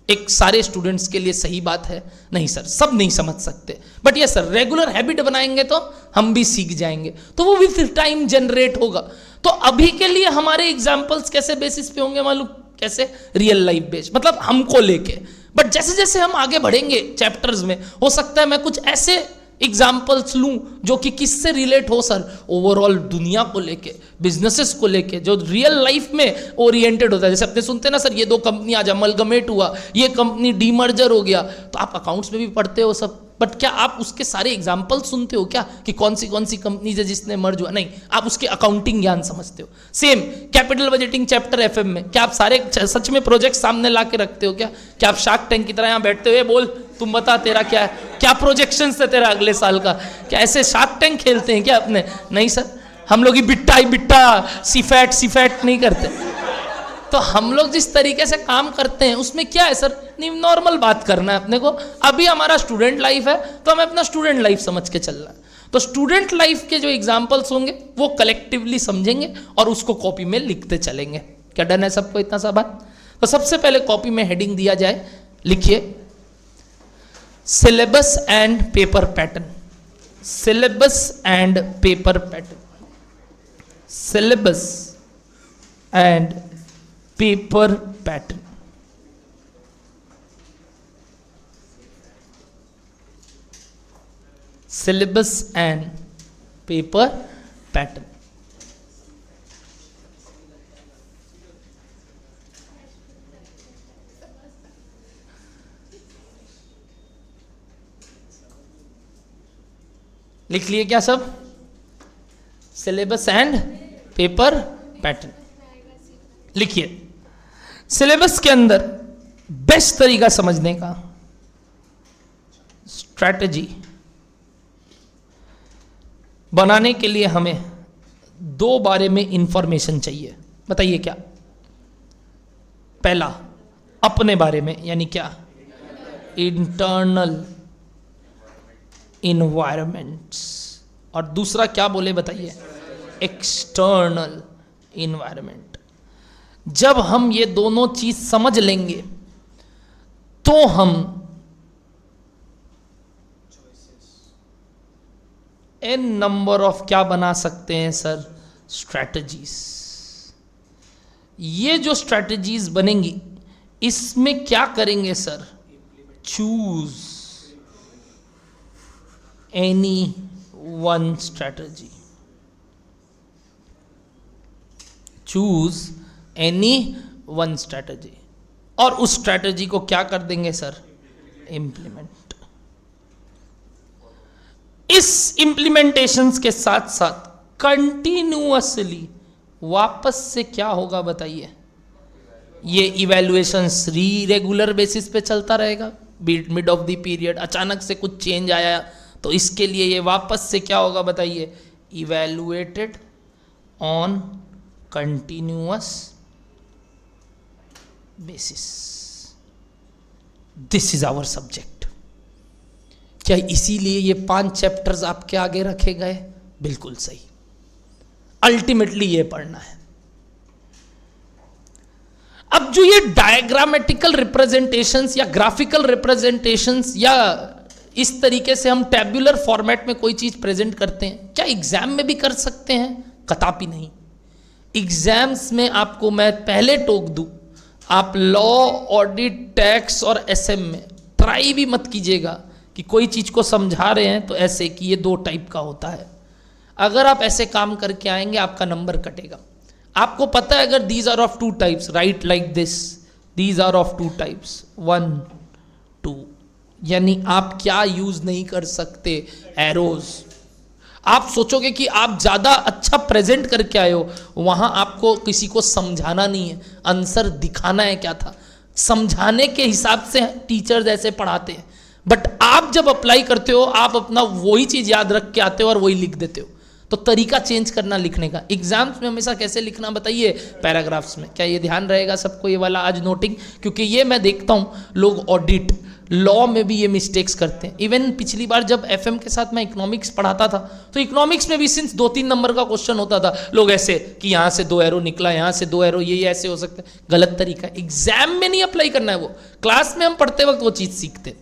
एक सारे स्टूडेंट्स के लिए सही बात है? नहीं सर, सब नहीं समझ सकते, बट ये सर रेगुलर हैबिट बनाएंगे तो हम भी सीख जाएंगे, तो वो विद टाइम जनरेट होगा। तो अभी के लिए हमारे एग्जाम्पल्स कैसे बेसिस पे होंगे मालूम? कैसे? रियल लाइफ बेस्ड, मतलब हमको लेके। बट जैसे जैसे हम आगे बढ़ेंगे चैप्टर्स में, हो सकता है मैं कुछ ऐसे एग्जाम्पल्स लूं जो कि किससे रिलेट हो सर, ओवरऑल दुनिया को लेके, बिजनेसेस को लेके, जो रियल लाइफ में ओरिएंटेड होता है। जैसे अपने सुनते हैं ना सर, ये 2 कंपनी आज अमलगमेट हुआ, ये कंपनी डीमर्जर हो गया, तो आप अकाउंट्स में भी पढ़ते हो सब, बट क्या आप उसके सारे एग्जाम्पल सुनते हो क्या, कि कौन सी कंपनी है जिसने मर्ज हुआ? नहीं, आप उसके अकाउंटिंग ज्ञान समझते हो। Same capital budgeting chapter FM में, क्या आप सारे सच में प्रोजेक्ट सामने ला के रखते हो क्या? क्या आप शार्क टैंक की तरह यहाँ बैठते हुए बोल तुम बता तेरा क्या है, क्या प्रोजेक्शंस है तेरा अगले साल का? क्या ऐसे शार्क टैंक खेलते हैं क्या अपने? नहीं सर, हम लोग ही बिट्टा सिफैट नहीं करते। तो हम लोग जिस तरीके से काम करते हैं उसमें क्या है सर, नॉर्मल बात करना है अपने को। अभी हमारा स्टूडेंट लाइफ है तो हमें अपना स्टूडेंट लाइफ समझ के चलना है। तो स्टूडेंट लाइफ के जो एग्जाम्पल्स होंगे वो कलेक्टिवली समझेंगे और उसको कॉपी में लिखते चलेंगे। क्या डन है सबको इतना सा बात? तो सबसे पहले कॉपी में हेडिंग दिया जाए, लिखिए syllabus and paper pattern. Syllabus and paper pattern, syllabus and paper pattern. Syllabus and paper pattern. लिख लिए क्या सब? सिलेबस एंड पेपर पैटर्न लिखिए। सिलेबस के अंदर बेस्ट तरीका समझने का, स्ट्रैटेजी बनाने के लिए हमें 2 बारे में इंफॉर्मेशन चाहिए। बताइए क्या? पहला अपने बारे में, यानी क्या, इंटरनल इन्वायरमेंट्स, और दूसरा क्या बोले बताइए, एक्सटर्नल इन्वायरमेंट। जब हम ये दोनों चीज समझ लेंगे तो हम एन नंबर ऑफ क्या बना सकते हैं सर, स्ट्रैटेजीज। ये जो स्ट्रैटेजीज बनेंगी इसमें क्या करेंगे sir, choose any one strategy, choose any one strategy, और उस स्ट्रैटेजी को क्या कर देंगे सर, इंप्लीमेंट। इस इंप्लीमेंटेशंस के साथ साथ कंटिन्यूअसली वापस से क्या होगा बताइए, ये इवैल्यूएशंस रेगुलर बेसिस पे चलता रहेगा। मिड ऑफ द पीरियड अचानक से कुछ चेंज आया तो इसके लिए ये वापस से क्या होगा बताइए, evaluated on continuous basis. This is our subject. क्या इसीलिए ये 5 चैप्टर्स आपके आगे रखे गए? बिल्कुल सही। अल्टीमेटली ये पढ़ना है। अब जो ये डायग्रामेटिकल रिप्रेजेंटेशंस या ग्राफिकल रिप्रेजेंटेशंस या इस तरीके से हम टेबुलर फॉर्मेट में कोई चीज प्रेजेंट करते हैं, क्या एग्जाम में भी कर सकते हैं? कदापि नहीं। एग्जाम्स में आपको मैं पहले टोक दूं, आप लॉ, ऑडिट, टैक्स और एसएम में ट्राई भी मत कीजिएगा कि कोई चीज को समझा रहे हैं तो ऐसे कि ये 2 टाइप का होता है। अगर आप ऐसे काम करके आएंगे आपका नंबर कटेगा। आपको पता है अगर these are of 2 types, right like this, these are of 2 types 1 2, यानी आप क्या यूज नहीं कर सकते, एरोज। आप सोचोगे कि आप ज्यादा अच्छा प्रेजेंट करके आए हो, वहां आपको किसी को समझाना नहीं है, आंसर दिखाना है क्या था। समझाने के हिसाब से टीचर्स ऐसे पढ़ाते हैं, बट आप जब अप्लाई करते हो आप अपना वही चीज याद रख के आते हो और वही लिख देते हो। तो तरीका चेंज करना लिखने का। एग्जाम्स में हमेशा कैसे लिखना बताइए, पैराग्राफ्स में। क्या ये ध्यान रहेगा सबको ये वाला आज नोटिंग? क्योंकि ये मैं देखता हूँ लोग ऑडिट, लॉ में भी ये मिस्टेक्स करते हैं। इवन पिछली बार जब एफएम के साथ मैं इकोनॉमिक्स पढ़ाता था तो इकोनॉमिक्स में भी सिंस 2-3 नंबर का क्वेश्चन होता था, लोग ऐसे कि यहाँ से 2 एरो निकला, यहाँ से 2 एरो, ये ऐसे हो सकता है। गलत तरीका। एग्जाम में नहीं अप्लाई करना है वो, क्लास में हम पढ़ते वक्त वो चीज़ सीखते।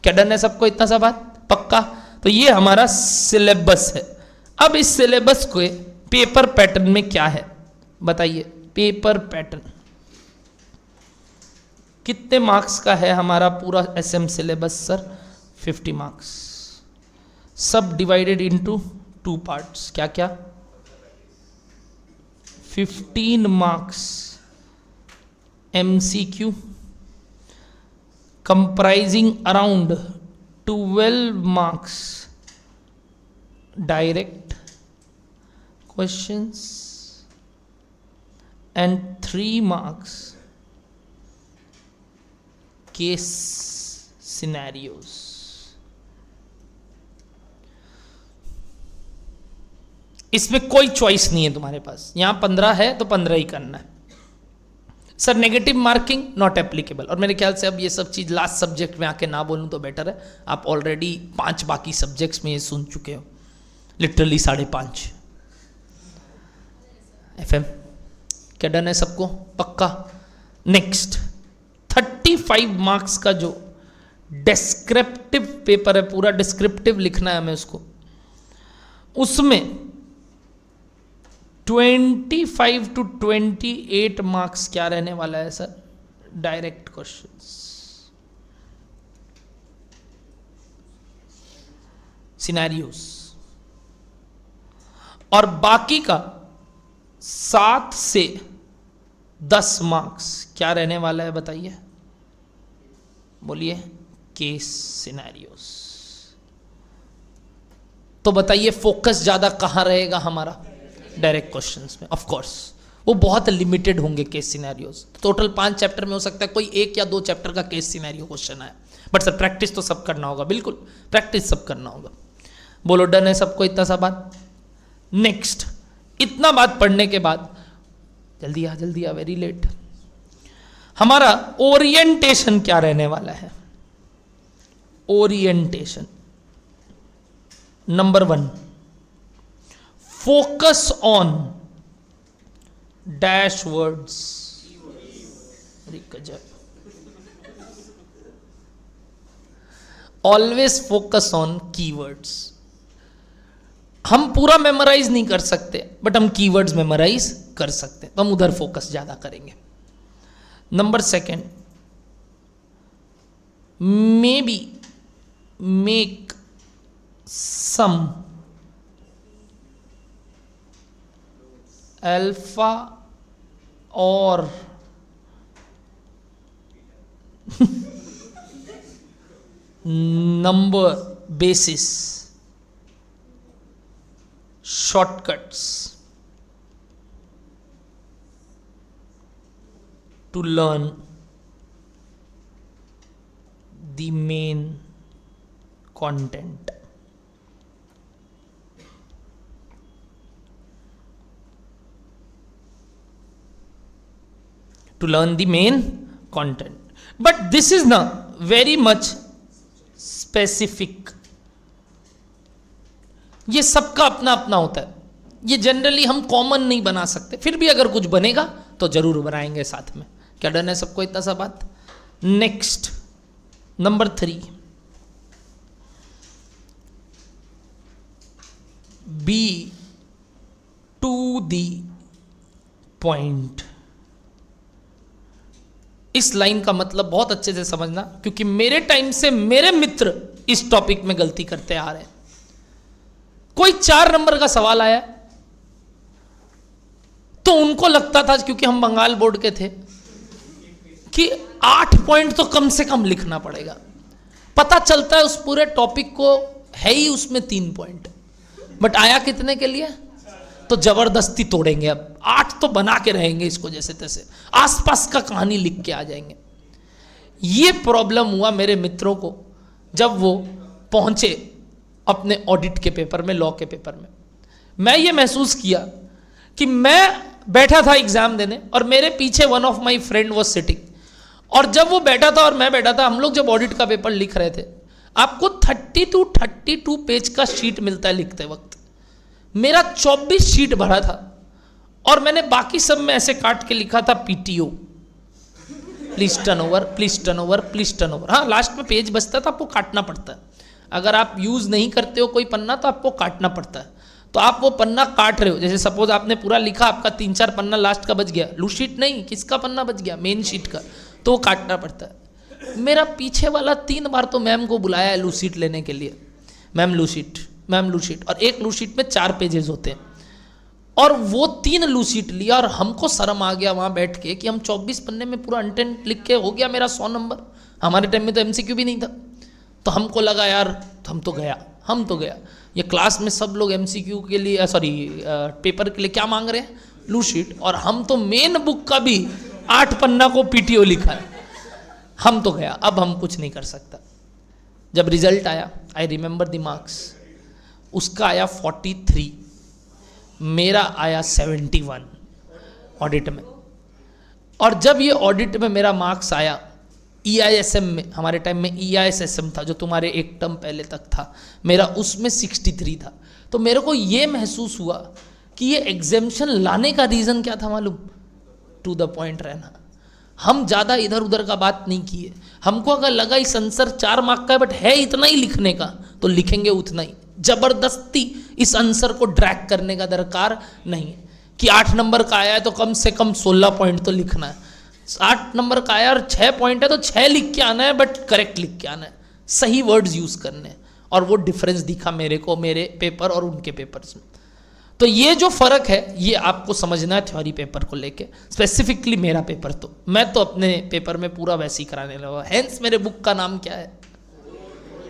क्या डन है सबको इतना सा बात? पक्का? तो ये हमारा सिलेबस है। अब इस सिलेबस को पेपर पैटर्न में क्या है बताइए। पेपर पैटर्न कितने मार्क्स का है हमारा पूरा एसएम सिलेबस सर? 50 मार्क्स। सब डिवाइडेड इनटू 2 पार्ट्स। क्या क्या? 15 marks MCQ comprising around 12 marks direct questions and 3 marks case scenarios. इसमें कोई चॉइस नहीं है तुम्हारे पास। यहां 15 है तो 15 ही करना है sir. Negative marking not applicable. और मेरे ख्याल से अब ये सब चीज लास्ट सब्जेक्ट में आके ना बोलूं तो बेटर है। आप ऑलरेडी 5 बाकी सब्जेक्ट्स में ये सुन चुके हो, लिटरली 5.5 एफएम। क्या डन है सबको? पक्का? नेक्स्ट 35 मार्क्स का जो डिस्क्रिप्टिव पेपर है, पूरा डिस्क्रिप्टिव लिखना है हमें उसको, उसमें 25 to 28 मार्क्स क्या रहने वाला है सर? Direct questions, scenarios. और बाकी का 7 से 10 मार्क्स क्या रहने वाला है बताइए, बोलिए? Case scenarios. तो बताइए फोकस ज्यादा कहां रहेगा हमारा? डायरेक्ट क्वेश्चंस में। ऑफ कोर्स वो बहुत लिमिटेड होंगे केस सिनेरियोस। टोटल 5 चैप्टर में हो सकता है कोई 1 या 2 चैप्टर का केस सिनेरियो क्वेश्चन आए, बट सर प्रैक्टिस तो सब करना होगा। बिल्कुल प्रैक्टिस सब करना होगा। बोलो डन है सबको इतना सा बात? नेक्स्ट, इतना बात पढ़ने के बाद जल्दी आ वेरी लेट। हमारा ओरिएंटेशन क्या रहने वाला है? Orientation number 1, focus on dash words. Always focus on keywords. हम पूरा मेमोराइज नहीं कर सकते, बट हम कीवर्ड्स मेमोराइज कर सकते हैं, तो हम उधर फोकस ज्यादा करेंगे। Number 2, maybe make some alpha और number basis shortcuts to learn the main content. To learn the main content. But this is now very much specific. ये सबका अपना अपना होता है, ये जनरली हम कॉमन नहीं बना सकते, फिर भी अगर कुछ बनेगा तो जरूर बनाएंगे साथ में। क्या डन है सबको इतना सा बात? Next number 3, be to the point. इस लाइन का मतलब बहुत अच्छे से समझना, क्योंकि मेरे टाइम से मेरे मित्र इस टॉपिक में गलती करते आ रहे हैं। कोई 4 नंबर का सवाल आया तो उनको लगता था, क्योंकि हम बंगाल बोर्ड के थे, कि 8 पॉइंट तो कम से कम लिखना पड़ेगा। पता चलता है उस पूरे टॉपिक को है ही उसमें 3 पॉइंट, बट आया कितने के लिए? तो जबरदस्ती तोड़ेंगे। अब 8 तो बना के रहेंगे इसको, जैसे तैसे आसपास का कहानी लिख के आ जाएंगे। ये प्रॉब्लम हुआ मेरे मित्रों को जब वो पहुंचे अपने ऑडिट के पेपर में, लॉ के पेपर में। मैं ये महसूस किया कि मैं बैठा था एग्जाम देने और मेरे पीछे one of my friend was sitting, और जब वो बैठा था और मैं बैठा था, हम लोग जब ऑडिट का पेपर लिख रहे थे, आपको 32 पेज का शीट मिलता है लिखते वक्त। मेरा 24 शीट भरा था और मैंने बाकी सब में ऐसे काट के लिखा था PTO, please turn over, please turn over, please turn over. हाँ, लास्ट में पेज बचता था, आपको काटना पड़ता है। अगर आप यूज नहीं करते हो कोई पन्ना तो आपको काटना पड़ता है। तो आप वो पन्ना काट रहे हो, जैसे सपोज आपने पूरा लिखा, आपका 3-4 पन्ना लास्ट का बच गया, लूज शीट नहीं, किसका पन्ना बच गया? मेन शीट का, तो वो काटना पड़ता है। मेरा पीछे वाला 3 बार तो मैम को बुलाया है लूज शीट लेने के लिए, ma'am loose sheet, ma'am loose sheet, और एक लूज शीट में 4 पेजेस होते हैं, और वो 3 लूज शीट लिया, और हमको शर्म आ गया वहाँ बैठ के कि हम 24 पन्ने में पूरा इंटेंट लिख के हो गया मेरा 100 नंबर। हमारे टाइम में तो एमसीक्यू भी नहीं था, तो हमको लगा यार हम तो गया। ये क्लास में सब लोग एमसीक्यू के लिए, सॉरी पेपर के लिए क्या मांग रहे हैं? लूज शीट, और हम तो मेन बुक का भी 8 पन्ना को पीटीओ लिखा है। हम तो गया, अब हम कुछ नहीं कर सकता। जब रिजल्ट आया, आई रिमेंबर द मार्क्स, उसका आया 43, मेरा आया 71 ऑडिट में। और जब ये ऑडिट में मेरा मार्क्स आया, EISM में, हमारे टाइम में EISM था जो तुम्हारे एक टर्म पहले तक था, मेरा उसमें 63 था। तो मेरे को ये महसूस हुआ कि ये एग्जेम्पशन लाने का रीज़न क्या था मालूम? टू द पॉइंट रहना। हम ज़्यादा इधर उधर का बात नहीं किए। हमको अगर लगा इस आंसर 4 मार्क का है बट है इतना ही लिखने का, तो लिखेंगे उतना ही। जबरदस्ती इस आंसर को ड्रैग करने का दरकार नहीं है कि 8 नंबर का आया है तो कम से कम 16 पॉइंट तो लिखना है, 8 नंबर का आया और 6 पॉइंट है तो 6 लिख के आना है, बट करेक्ट लिख के आना है, सही वर्ड्स यूज करने हैं। और वो डिफरेंस दिखा मेरे को मेरे पेपर और उनके पेपर्स में। तो ये जो फर्क है ये आपको समझना है थ्योरी पेपर को लेके। स्पेसिफिकली मेरा पेपर, तो मैं तो अपने पेपर में पूरा वैसे ही कराने लगा। हेंस मेरे बुक का नाम क्या है,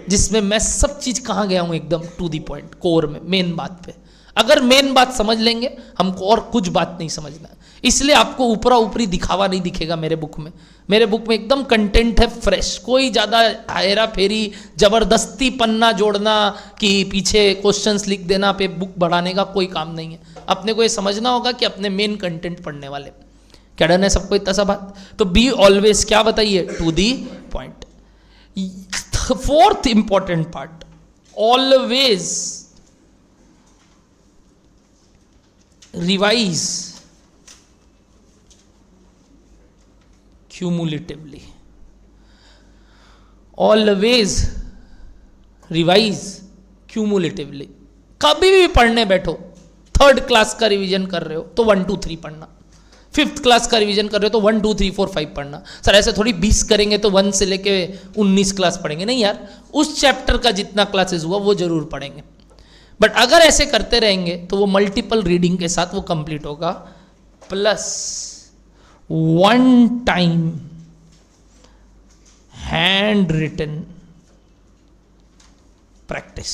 जिसमें मैं सब चीज कहाँ गया हूँ एकदम टू दी पॉइंट, कोर में, मेन बात पे। अगर मेन बात समझ लेंगे, हमको और कुछ बात नहीं समझना है। इसलिए आपको ऊपरा ऊपरी दिखावा नहीं दिखेगा मेरे बुक में। मेरे बुक में एकदम कंटेंट है फ्रेश, कोई ज़्यादा हेरा फेरी जबरदस्ती पन्ना जोड़ना कि पीछे क्वेश्चंस लिख देना पे बुक बढ़ाने का कोई काम नहीं है। अपने को ये समझना होगा कि अपने मेन कंटेंट पढ़ने वाले, क्या डन है सबको इतना सा बात? तो बी ऑलवेज क्या बताइए, to the point. Fourth important part, always revise cumulatively. Always revise cumulatively. कभी भी पढ़ने बैठो, थर्ड क्लास का रिवीजन कर रहे हो तो 1 2 3 पढ़ना, फिफ्थ क्लास का रिवीजन कर रहे हो तो 1 2 3 4 5 पढ़ना। सर ऐसे थोड़ी 20 करेंगे तो 1 से लेके 19 क्लास पढ़ेंगे, नहीं यार, उस चैप्टर का जितना क्लासेस हुआ वो जरूर पढ़ेंगे। बट अगर ऐसे करते रहेंगे तो वो मल्टीपल रीडिंग के साथ वो कंप्लीट होगा, plus 1 time handwritten practice.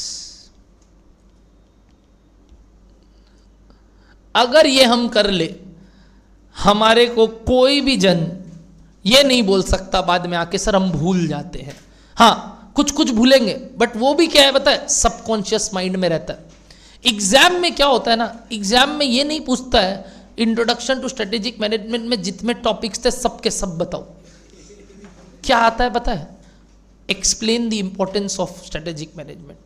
अगर ये हम कर ले, हमारे को कोई भी जन ये नहीं बोल सकता बाद में आके सर हम भूल जाते हैं। हाँ कुछ कुछ भूलेंगे, बट वो भी क्या है पता है, सबकॉन्शियस माइंड में रहता है। एग्जाम में क्या होता है ना, एग्जाम में ये नहीं पूछता है इंट्रोडक्शन टू स्ट्रेटेजिक मैनेजमेंट में जितने टॉपिक्स थे सबके सब बताओ। क्या आता है पता है, explain the importance of strategic management,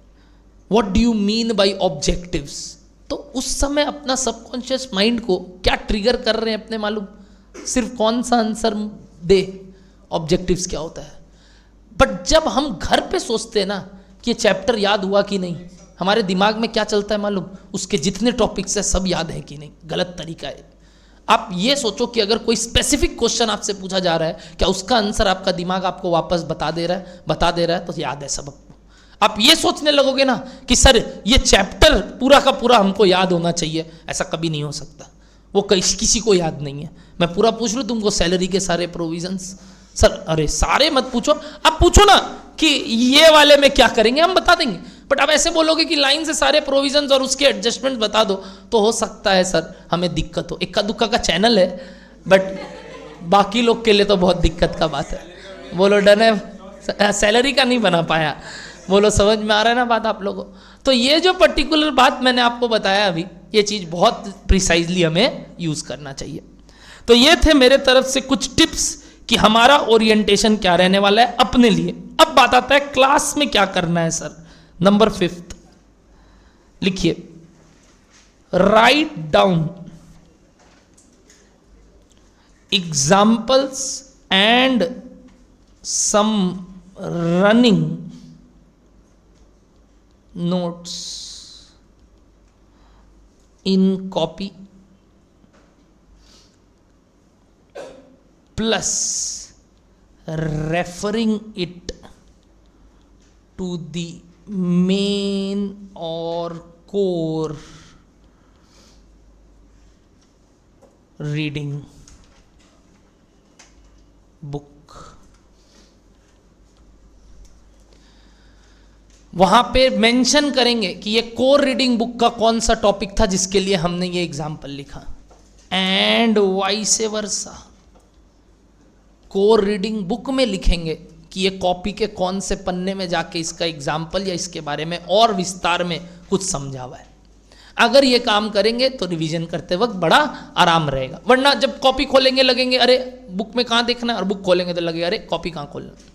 what do you mean bye objectives. तो उस समय अपना सबकॉन्शियस माइंड को क्या ट्रिगर कर रहे हैं अपने मालूम, सिर्फ कौन सा आंसर दे, ऑब्जेक्टिव्स क्या होता है। बट जब हम घर पे सोचते हैं ना कि ये चैप्टर याद हुआ कि नहीं, हमारे दिमाग में क्या चलता है मालूम, उसके जितने टॉपिक्स है सब याद है कि नहीं। गलत तरीका है। आप ये सोचो कि अगर कोई स्पेसिफिक क्वेश्चन आपसे पूछा जा रहा है, क्या उसका आंसर आपका दिमाग आपको वापस बता दे रहा है तो याद है सब आपको। आप ये सोचने लगोगे ना कि सर ये चैप्टर पूरा का पूरा हमको याद होना चाहिए, ऐसा कभी नहीं हो सकता। वो किसी को याद नहीं है। मैं पूरा पूछ लूँ तुमको सैलरी के सारे प्रोविजंस, सर अरे सारे मत पूछो, आप पूछो ना कि ये वाले में क्या करेंगे, हम बता देंगे। बट आप ऐसे बोलोगे कि लाइन से सारे प्रोविजंस और उसके एडजस्टमेंट बता दो, तो हो सकता है सर हमें दिक्कत हो। इक्का दुक्का का चैनल है, बट बाकी लोग के लिए तो बहुत दिक्कत का बात है। बोलो डन है, सैलरी का नहीं बना पाया, बोलो समझ में आ रहा है ना बात आप लोगों। तो ये जो पर्टिकुलर बात मैंने आपको बताया अभी, ये चीज़ बहुत प्रिसाइजली हमें यूज़ करना चाहिए। तो ये थे मेरे तरफ से कुछ टिप्स कि हमारा ओरिएंटेशन क्या रहने वाला है अपने लिए। अब बात आता है क्लास में क्या करना है सर। नंबर 5 लिखिए, write down examples and some running notes in copy plus referring it to the main or core reading book। वहां पे मेंशन करेंगे कि ये कोर रीडिंग बुक का कौन सा टॉपिक था जिसके लिए हमने ये एग्जाम्पल लिखा, and vice versa. Core reading book में लिखेंगे कि ये कॉपी के कौन से पन्ने में जाके इसका एग्जाम्पल या इसके बारे में और विस्तार में कुछ समझा हुआ है। अगर ये काम करेंगे तो रिवीजन करते वक्त बड़ा आराम रहेगा। वरना जब कॉपी खोलेंगे लगेंगे अरे बुक में कहाँ देखना है, और बुक खोलेंगे तो लगेगा अरे कॉपी कहाँ खोलना।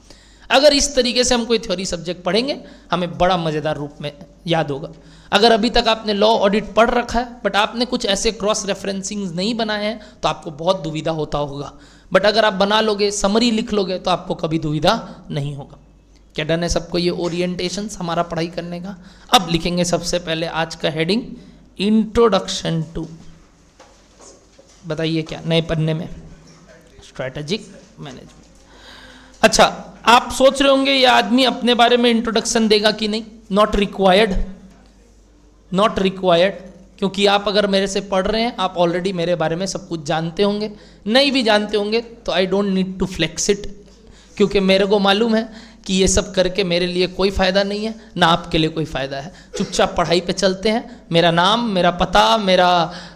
अगर इस तरीके से हम कोई थ्योरी सब्जेक्ट पढ़ेंगे हमें बड़ा मज़ेदार रूप में याद होगा। अगर अभी तक आपने लॉ ऑडिट पढ़ रखा है बट आपने कुछ ऐसे क्रॉस रेफरेंसिंग नहीं बनाए हैं तो आपको बहुत दुविधा होता होगा। बट अगर आप बना लोगे, समरी लिख लोगे तो आपको कभी दुविधा नहीं होगा। क्या डन है सबको ये ओरिएंटेशन हमारा पढ़ाई करने का। अब लिखेंगे सबसे पहले आज का हेडिंग, इंट्रोडक्शन टू, बताइए क्या नए पन्ने में, स्ट्रैटेजिक मैनेजमेंट। अच्छा, आप सोच रहे होंगे ये आदमी अपने बारे में इंट्रोडक्शन देगा कि नहीं। नॉट रिक्वायर्ड, नॉट रिक्वायर्ड, क्योंकि आप अगर मेरे से पढ़ रहे हैं आप ऑलरेडी मेरे बारे में सब कुछ जानते होंगे। नहीं भी जानते होंगे तो I don't need to flex it, क्योंकि मेरे को मालूम है कि ये सब करके मेरे लिए कोई फ़ायदा नहीं है, ना आपके लिए कोई फ़ायदा है। चुपचाप पढ़ाई पे चलते हैं। मेरा नाम, मेरा पता, मेरा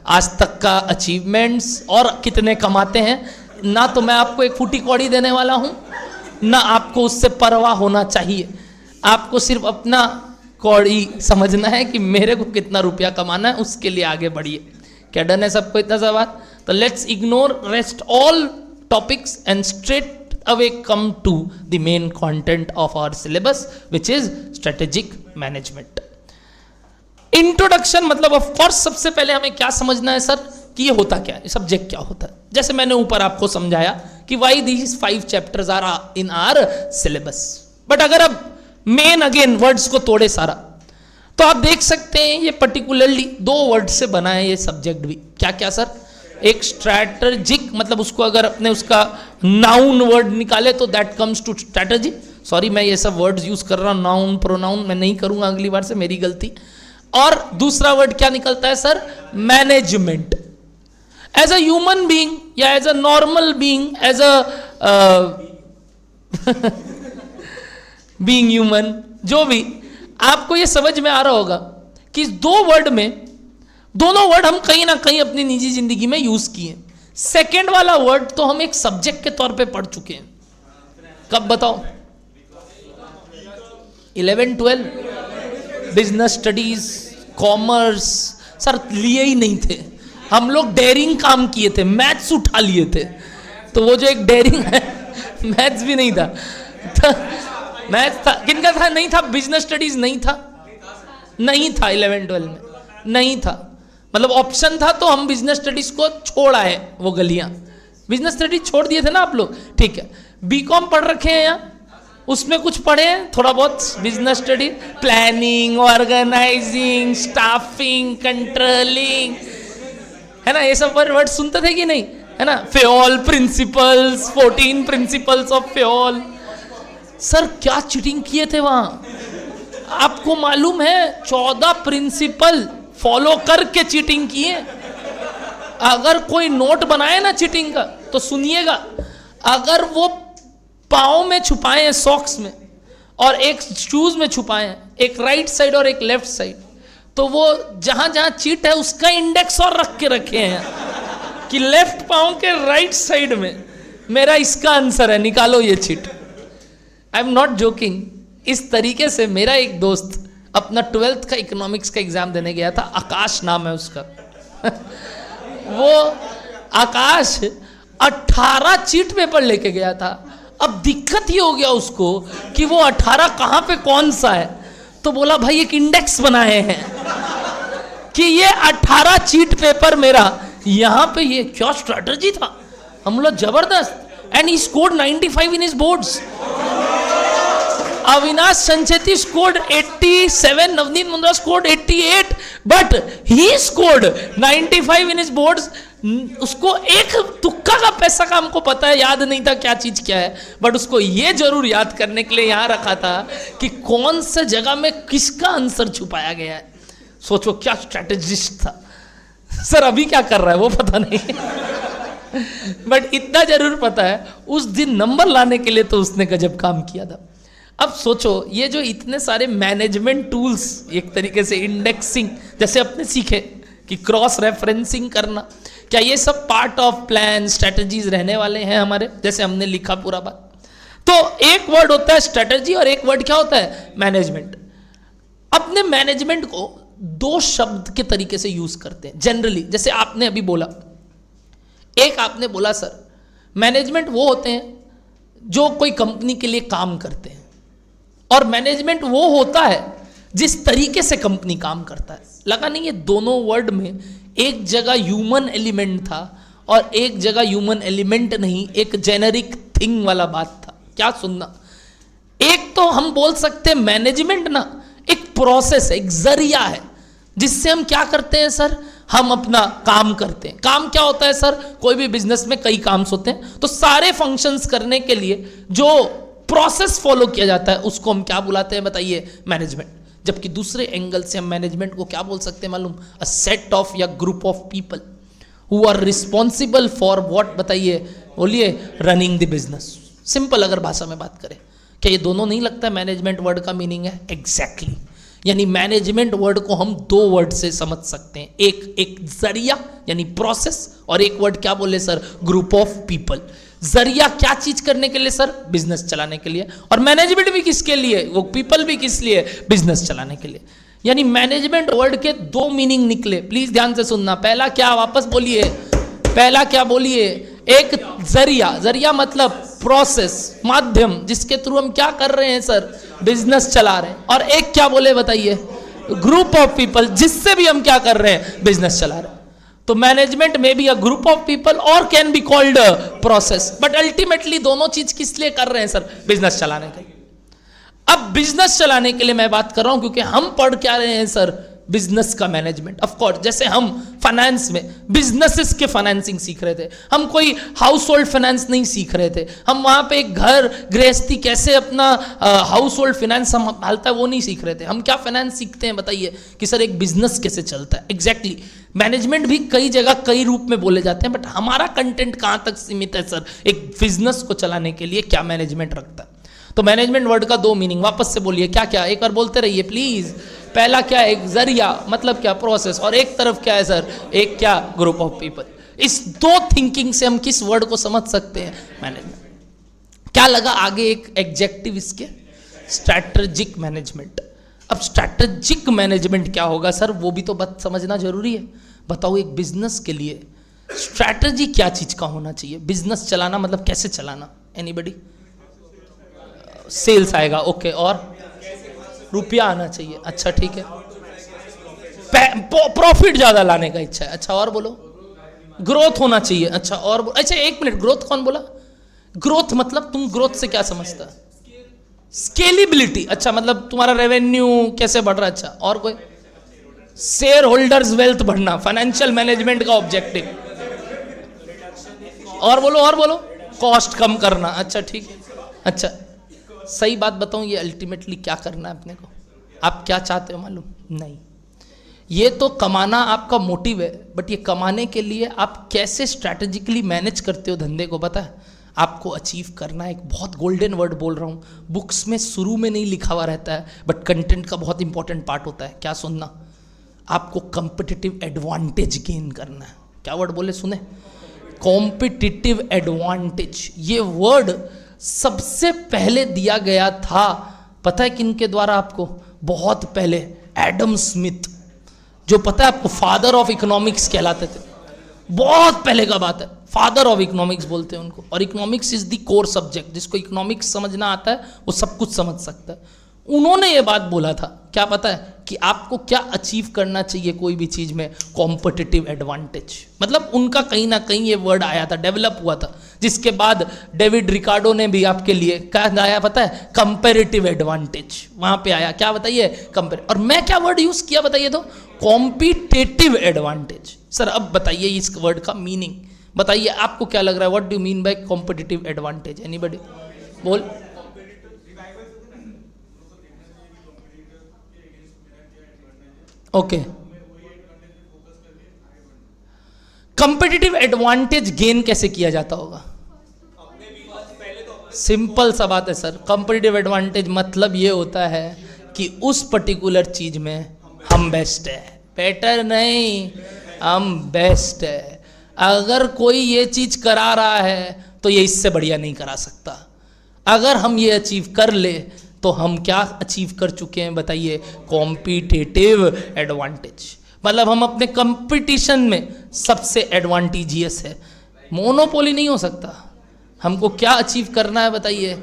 आज तक का अचीवमेंट्स और कितने कमाते हैं, ना तो मैं आपको एक फूटी कौड़ी देने वाला हूँ, ना आपको उससे परवाह होना चाहिए। आपको सिर्फ अपना कौड़ी समझना है कि मेरे को कितना रुपया कमाना है, उसके लिए आगे बढ़िए। क्या डन है सबको इतना सा बात? तो let's ignore rest all topics and straight away come to the main content of our syllabus which is strategic management. Introduction मतलब ऑफ कोर्स सबसे पहले हमें क्या समझना है सर कि ये होता क्या है, सब्जेक्ट क्या होता है। जैसे मैंने ऊपर आपको समझाया कि why these 5 chapters are in our syllabus. But अगर अब मेन अगेन वर्ड्स को तोड़े सारा तो आप देख सकते हैं ये पर्टिकुलरली 2 वर्ड से बना है ये सब्जेक्ट भी। क्या क्या सर? एक स्ट्रैटेजिक मतलब उसको अगर अपने उसका नाउन वर्ड निकाले तो that comes to strategy. Sorry मैं ये सब वर्ड्स यूज कर रहा हूं, नाउन प्रोनाउन मैं नहीं करूंगा अगली बार से, मेरी गलती। और दूसरा वर्ड क्या निकलता है sir? Management. As a human being या as a normal being, as a being human, जो भी, आपको ये समझ में आ रहा होगा कि 2 वर्ड में दोनों वर्ड हम कहीं ना कहीं अपनी निजी जिंदगी में यूज किए। सेकेंड वाला वर्ड तो हम एक सब्जेक्ट के तौर पे पढ़ चुके हैं। कब बताओ? 11-12 बिजनेस स्टडीज, कॉमर्स सर लिए ही नहीं थे हम लोग, डेयरिंग काम किए थे, मैथ्स उठा लिए थे। तो वो जो एक डेयरिंग है, मैथ्स भी नहीं था, मैथ्स था, किनका था? नहीं था, बिजनेस स्टडीज नहीं था, नहीं था 11-12 में नहीं था। मतलब ऑप्शन था तो हम बिजनेस स्टडीज को छोड़ आए, वो गलियां बिजनेस स्टडीज छोड़ दिए थे ना आप लोग, ठीक है। बीकॉम पढ़ रखे हैं यहाँ, उसमें कुछ पढ़े हैं थोड़ा बहुत business study, planning, organising, staffing, controlling, है ना, ये सब वर्ड सुनते थे कि नहीं, है ना। फेओल प्रिंसिपल्स, 14 प्रिंसिपल्स ऑफ फेओल। सर क्या चीटिंग किए थे वहां, आपको मालूम है? 14 प्रिंसिपल फॉलो करके चीटिंग किए। अगर कोई नोट बनाए ना चीटिंग का तो सुनिएगा, अगर वो पाँव में छुपाए हैं सॉक्स में और एक शूज में छुपाए हैं, एक राइट साइड और एक लेफ्ट साइड, तो वो जहां जहां चीट है उसका इंडेक्स और रख के रखे हैं कि लेफ्ट पाँव के राइट साइड में मेरा इसका आंसर है, निकालो ये cheat. I am not joking. इस तरीके से मेरा एक दोस्त अपना 12th का इकोनॉमिक्स का एग्जाम देने गया था, आकाश नाम है उसका वो आकाश 18 चीट पेपर लेके गया था। अब दिक्कत ये हो गया उसको कि वो 18 कहां पे कौन सा है, तो बोला भाई एक इंडेक्स बनाए हैं कि ये 18 चीट पेपर मेरा यहां पे, ये क्या स्ट्रेटजी था, हम लोग जबरदस्त। And he scored 95 in his boards. Avinash Sancheti scored 87, Navneet Mundra scored 88, but he scored 95 in his boards. उसको एक तुक्का का पैसा का हमको पता है, याद नहीं था क्या चीज क्या है, बट उसको ये जरूर याद करने के लिए यहां रखा था कि कौन सा जगह में किसका आंसर छुपाया गया है। सोचो क्या स्ट्रेटेजिस्ट था। सर अभी क्या कर रहा है वो पता नहीं बट इतना जरूर पता है उस दिन नंबर लाने के लिए तो उसने गजब काम किया था। अब सोचो ये जो इतने सारे मैनेजमेंट टूल्स, एक तरीके से इंडेक्सिंग जैसे अपने सीखे कि क्रॉस रेफरेंसिंग करना, क्या ये सब पार्ट ऑफ प्लान स्ट्रेटजीज रहने वाले हैं हमारे, जैसे हमने लिखा पूरा बात। तो एक वर्ड होता है स्ट्रेटजी और एक वर्ड क्या होता है? मैनेजमेंट। अपने मैनेजमेंट को 2 शब्द के तरीके से यूज करते हैं जनरली। जैसे आपने अभी बोला, एक आपने बोला सर मैनेजमेंट वो होते हैं जो कोई कंपनी के लिए काम करते हैं, और मैनेजमेंट वो होता है जिस तरीके से कंपनी काम करता है। लगा नहीं ये दोनों वर्ड में एक जगह ह्यूमन एलिमेंट था और एक जगह ह्यूमन एलिमेंट नहीं, एक जेनेरिक थिंग वाला बात था। क्या सुनना, एक तो हम बोल सकते हैं मैनेजमेंट ना एक प्रोसेस है, एक जरिया है जिससे हम क्या करते हैं सर, हम अपना काम करते हैं। काम क्या होता है सर? कोई भी बिजनेस में कई काम होते हैं, तो सारे फंक्शंस करने के लिए जो प्रोसेस फॉलो किया जाता है उसको हम क्या बुलाते हैं बताइए? मैनेजमेंट। जबकि दूसरे एंगल से हम मैनेजमेंट को क्या बोल सकते हैं मालूम? अ सेट ऑफ या group of people who are responsible for what, बताइए, बोलिए, रनिंग द बिजनेस। सिंपल अगर भाषा में बात करें, क्या ये दोनों नहीं लगता है मैनेजमेंट वर्ड का मीनिंग है? एग्जैक्टली। यानी मैनेजमेंट वर्ड को हम 2 वर्ड से समझ सकते हैं, एक जरिया यानी प्रोसेस, और एक वर्ड क्या बोले सर? Group of people. जरिया क्या चीज करने के लिए सर? बिजनेस चलाने के लिए। और मैनेजमेंट भी किसके लिए? वो पीपल भी किस लिए? बिजनेस चलाने के लिए। यानी मैनेजमेंट वर्ड के दो मीनिंग निकले, प्लीज ध्यान से सुनना। पहला क्या, वापस बोलिए, पहला क्या बोलिए? एक जरिया, जरिया मतलब प्रोसेस, माध्यम, जिसके थ्रू हम क्या कर रहे हैं सर, बिजनेस चला रहे हैं। और एक क्या बोले बताइए? ग्रुप ऑफ पीपल, जिससे भी हम क्या कर रहे हैं, बिजनेस चला रहे हैं। तो मैनेजमेंट में be a group of people और can be called process, but ultimately दोनों चीज किस लिए कर रहे हैं सर? बिजनेस चलाने के लिए। अब बिजनेस चलाने के लिए मैं बात कर रहा हूं, क्योंकि हम पढ़ क्या रहे हैं सर? बिजनेस का मैनेजमेंट। ऑफ कोर्स, जैसे हम फाइनेंस में बिजनेसेस के फाइनेंसिंग सीख रहे थे, हम कोई हाउस होल्ड फाइनेंस नहीं सीख रहे थे, हम वहां पे एक घर गृहस्थी कैसे अपना हाउस होल्ड फाइनेंस संभालता है वो नहीं सीख रहे थे। हम क्या फाइनेंस सीखते हैं बताइए? कि सर एक बिजनेस कैसे चलता है। एग्जैक्टली मैनेजमेंट भी कई जगह कई रूप में बोले जाते हैं, बट हमारा कंटेंट कहां तक सीमित है सर? एक बिजनेस को चलाने के लिए क्या मैनेजमेंट रखता है। तो मैनेजमेंट वर्ड का दो मीनिंग, वापस से बोलिए क्या क्या, एक बार बोलते रहिए प्लीज। पहला क्या है? एक जरिया, मतलब क्या, प्रोसेस। और एक तरफ क्या है सर? एक क्या, ग्रुप ऑफ पीपल। इस दो थिंकिंग से हम किस वर्ड को समझ सकते हैं? मैनेजमेंट। क्या लगा आगे एक एग्जेक्टिव इसके? Strategic management. अब स्ट्रैटेजिक मैनेजमेंट क्या होगा सर? वो भी तो बात समझना जरूरी है। बताओ, एक बिजनेस के लिए स्ट्रैटेजी क्या चीज का होना चाहिए? बिजनेस चलाना मतलब कैसे चलाना? एनीबडी? सेल्स आएगा, ओके, और रुपया आना चाहिए, अच्छा ठीक है, प्रॉफिट ज्यादा लाने का इच्छा है, अच्छा, और बोलो, ग्रोथ होना चाहिए, अच्छा, और अच्छा एक मिनट, ग्रोथ कौन बोला? ग्रोथ मतलब तुम ग्रोथ से क्या समझता है? स्केलेबिलिटी, अच्छा, मतलब तुम्हारा रेवेन्यू कैसे बढ़ रहा है, अच्छा, और कोई? शेयर होल्डर्स वेल्थ बढ़ना, फाइनेंशियल मैनेजमेंट का ऑब्जेक्टिव, और बोलो, और बोलो, कॉस्ट कम करना, अच्छा ठीक है, अच्छा। सही बात बताऊं, ये अल्टीमेटली क्या करना है अपने को? आप क्या चाहते हो मालूम? नहीं, ये तो कमाना आपका मोटिव है, बट ये कमाने के लिए आप कैसे स्ट्रैटेजिकली मैनेज करते हो धंधे को, पता है? आपको अचीव करना है। एक बहुत गोल्डन वर्ड बोल रहा हूँ, बुक्स में शुरू में नहीं लिखा हुआ रहता है, बट कंटेंट का बहुत इंपॉर्टेंट पार्ट होता है। क्या सुनना? आपको कॉम्पिटिटिव एडवांटेज गेन करना है। क्या वर्ड बोले, सुने? Competitive advantage. ये वर्ड सबसे पहले दिया गया था, पता है किनके द्वारा आपको? बहुत पहले एडम स्मिथ, जो पता है आपको फादर ऑफ इकोनॉमिक्स कहलाते थे। बहुत पहले का बात है, फादर ऑफ इकोनॉमिक्स बोलते हैं उनको। और economics is the core subject, जिसको इकोनॉमिक्स समझना आता है वो सब कुछ समझ सकता है। उन्होंने ये बात बोला था, क्या पता है? कि आपको क्या अचीव करना चाहिए कोई भी चीज में? Competitive advantage. मतलब उनका कहीं ना कहीं ये वर्ड आया था, डेवलप हुआ था, जिसके बाद डेविड रिकार्डो ने भी आपके लिए क्या आया पता है? Comparative advantage. वहां पे आया, क्या बताइए? कंपेयर। और मैं क्या वर्ड यूज किया बताइए तो? Competitive advantage. सर अब बताइए इस वर्ड का मीनिंग बताइए, आपको क्या लग रहा है? What do mean by competitive advantage? Anybody बोल। ओके, कंपेटिटिव एडवांटेज गेन कैसे किया जाता होगा? सिंपल सा बात है सर, कंपेटिटिव एडवांटेज मतलब ये होता है कि उस पर्टिकुलर चीज में हम बेस्ट है, बेटर नहीं, हम बेस्ट है। अगर कोई ये चीज करा रहा है तो ये इससे बढ़िया नहीं करा सकता। अगर हम ये अचीव कर ले तो हम क्या अचीव कर चुके हैं बताइए? Competitive advantage. मतलब हम अपने कंपटीशन में सबसे एडवांटेजियस है। मोनोपोली नहीं हो सकता। हमको क्या अचीव करना है बताइए?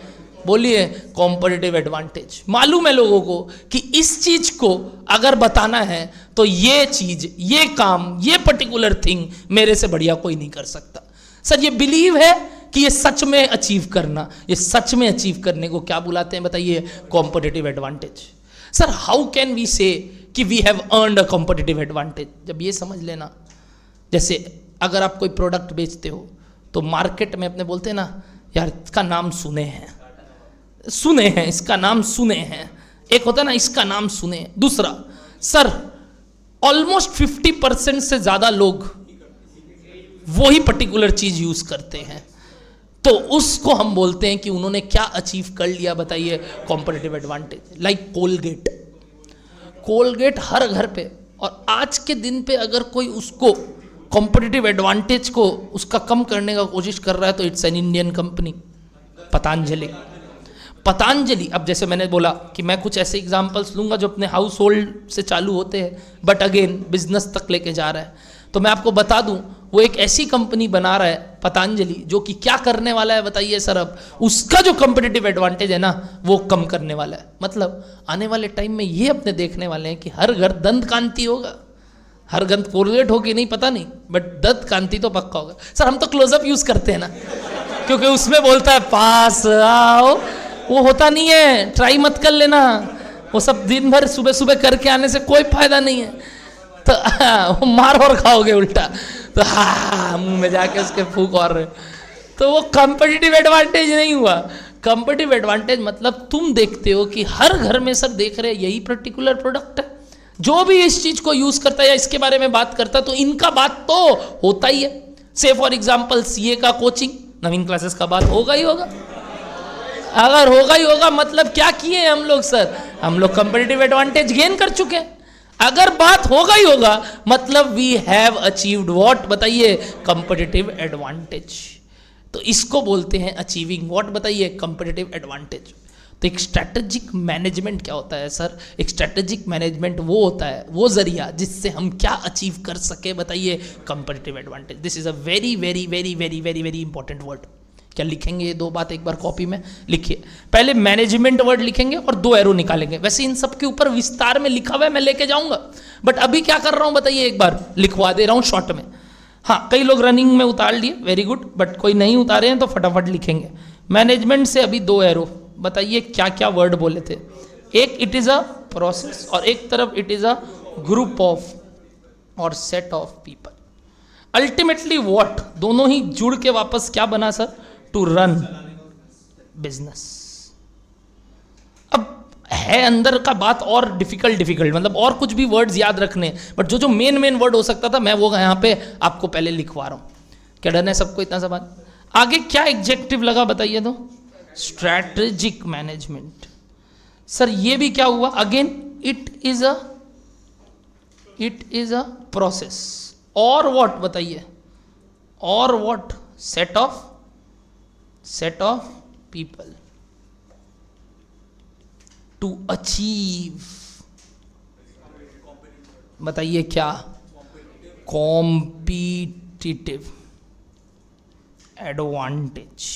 बोलिए, कॉम्पिटिटिव एडवांटेज। मालूम है लोगों को कि इस चीज को अगर बताना है तो ये चीज, ये काम, ये पर्टिकुलर थिंग मेरे से बढ़िया कोई नहीं कर सकता। सर ये बिलीव है कि ये सच में अचीव करना, ये सच में अचीव करने को क्या बुलाते हैं बताइए? Competitive advantage. Sir how can we say कि we have earned a competitive advantage? जब ये समझ लेना, जैसे अगर आप कोई प्रोडक्ट बेचते हो तो मार्केट में अपने बोलते हैं ना, यार इसका नाम सुने हैं, सुने हैं, इसका नाम सुने हैं। एक होता है ना, इसका नाम सुने। दूसरा, सर ऑलमोस्ट 50% से ज्यादा लोग वही पर्टिकुलर चीज यूज करते हैं, तो उसको हम बोलते हैं कि उन्होंने क्या अचीव कर लिया बताइए? Competitive advantage. Like Colgate, Colgate हर घर पे, और आज के दिन पे अगर कोई उसको कॉम्पिटिटिव एडवांटेज को उसका कम करने का कोशिश कर रहा है तो it's an Indian company, Patanjali. Patanjali, अब जैसे मैंने बोला कि मैं कुछ ऐसे एग्जांपल्स लूंगा जो अपने हाउस होल्ड से चालू होते हैं बट अगेन बिजनेस तक लेके जा रहा है। तो मैं आपको बता दूं, वो एक ऐसी कंपनी बना रहा है पतंजलि, जो कि क्या करने वाला है बताइए सर? अब उसका जो कंपिटिटिव एडवांटेज है ना, वो कम करने वाला है। मतलब आने वाले टाइम में ये अपने देखने वाले हैं कि हर घर दंत कांति होगा। हर घर कोलगेट होगी नहीं पता नहीं, बट दंत कांति तो पक्का होगा। सर हम तो क्लोजअप यूज करते हैं ना, क्योंकि उसमें बोलता है पास आओ, वो होता नहीं है, ट्राई मत कर लेना। वो सब दिन भर सुबह सुबह करके आने से कोई फायदा नहीं है, तो वो मार और खाओगे उल्टा। तो हाँ मुंह में जाके उसके फूक और रहे, तो वो कंपिटिटिव एडवांटेज नहीं हुआ। कंपिटिटिव एडवांटेज मतलब तुम देखते हो कि हर घर में सर देख रहे यही पर्टिकुलर प्रोडक्ट है, जो भी इस चीज को यूज करता है या इसके बारे में बात करता है तो इनका बात तो होता ही है। से फॉर एग्जाम्पल सीए का कोचिंग, नवीन क्लासेस का बात होगा ही होगा। अगर होगा ही होगा मतलब क्या किए हम लोग सर? हम लोग कंपेटिटिव एडवांटेज गेन कर चुके हैं। अगर बात होगा ही होगा मतलब वी हैव अचीव्ड व्हाट बताइए? Competitive advantage. तो इसको बोलते हैं अचीविंग व्हाट बताइए? Competitive advantage. तो एक स्ट्रैटेजिक मैनेजमेंट क्या होता है सर? एक स्ट्रैटेजिक मैनेजमेंट वो होता है, वो जरिया जिससे हम क्या अचीव कर सके बताइए? Competitive advantage. This is a very very very very very very important word. क्या लिखेंगे ये दो बात एक बार कॉपी में लिखिए। पहले मैनेजमेंट वर्ड लिखेंगे और दो एरो निकालेंगे। वैसे इन सब के ऊपर विस्तार में लिखा हुआ है, मैं लेके जाऊंगा, बट अभी क्या कर रहा हूं बताइए? एक बार लिखवा दे रहा हूं शॉर्ट में। हाँ कई लोग रनिंग में उतार लिए, वेरी गुड, बट कोई नहीं उतारे हैं तो फटाफट लिखेंगे। मैनेजमेंट से अभी दो एरो, बताइए क्या क्या वर्ड बोले थे? एक इट इज अ प्रोसेस और एक तरफ it is a group of और set of people. Ultimately what, दोनों ही जुड़ के वापस क्या बना सर? To run business. अब है अंदर का बात और डिफिकल्ट मतलब और कुछ भी वर्ड्स याद रखने, बट जो मेन वर्ड हो सकता था मैं वो यहाँ पे आपको पहले लिखवा रहा हूं। क्या डन है सबको इतना सा बात? आगे क्या एग्जेक्टिव लगा बताइए? तो स्ट्रैटेजिक मैनेजमेंट। सर ये भी क्या हुआ? Again it is a process और व्हाट बताइए? और what? Set of people to achieve, बताइए क्या? Competitive advantage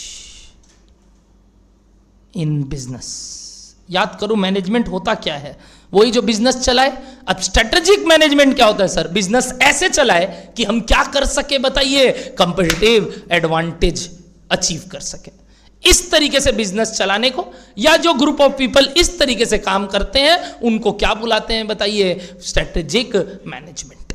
in business. याद करो मैनेजमेंट होता क्या है? वही जो बिजनेस चलाए। अब स्ट्रेटेजिक मैनेजमेंट क्या होता है सर? बिजनेस ऐसे चलाए कि हम क्या कर सके बताइए? कंपेटिटिव एडवांटेज अचीव कर सके। इस तरीके से बिजनेस चलाने को, या जो ग्रुप ऑफ पीपल इस तरीके से काम करते हैं उनको क्या बुलाते हैं बताइए? Strategic management.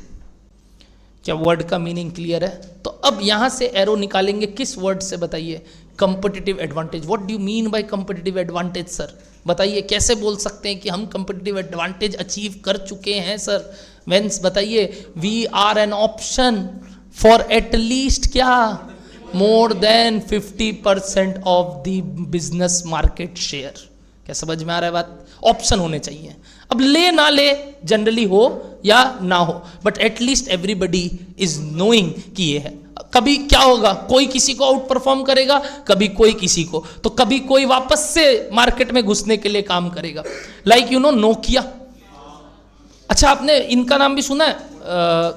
क्या वर्ड का मीनिंग क्लियर है? तो अब यहां से एरो निकालेंगे किस वर्ड से बताइए? Competitive advantage. What do you mean bye competitive advantage sir? बताइए कैसे बोल सकते हैं कि हम कंपेटिटिव एडवांटेज अचीव कर चुके हैं सर? वेंस बताइए? We are an option for at least क्या? More than 50% of the business market share. क्या समझ में आ रहा है बात? ऑप्शन होने चाहिए। अब ले ना ले जनरली हो या ना हो, but at least everybody is knowing कि ये है। कभी क्या होगा? कोई किसी को आउट परफॉर्म करेगा, कभी कोई किसी को, तो कभी कोई वापस से मार्केट में घुसने के लिए काम करेगा। Like you know Nokia. अच्छा आपने इनका नाम भी सुना है?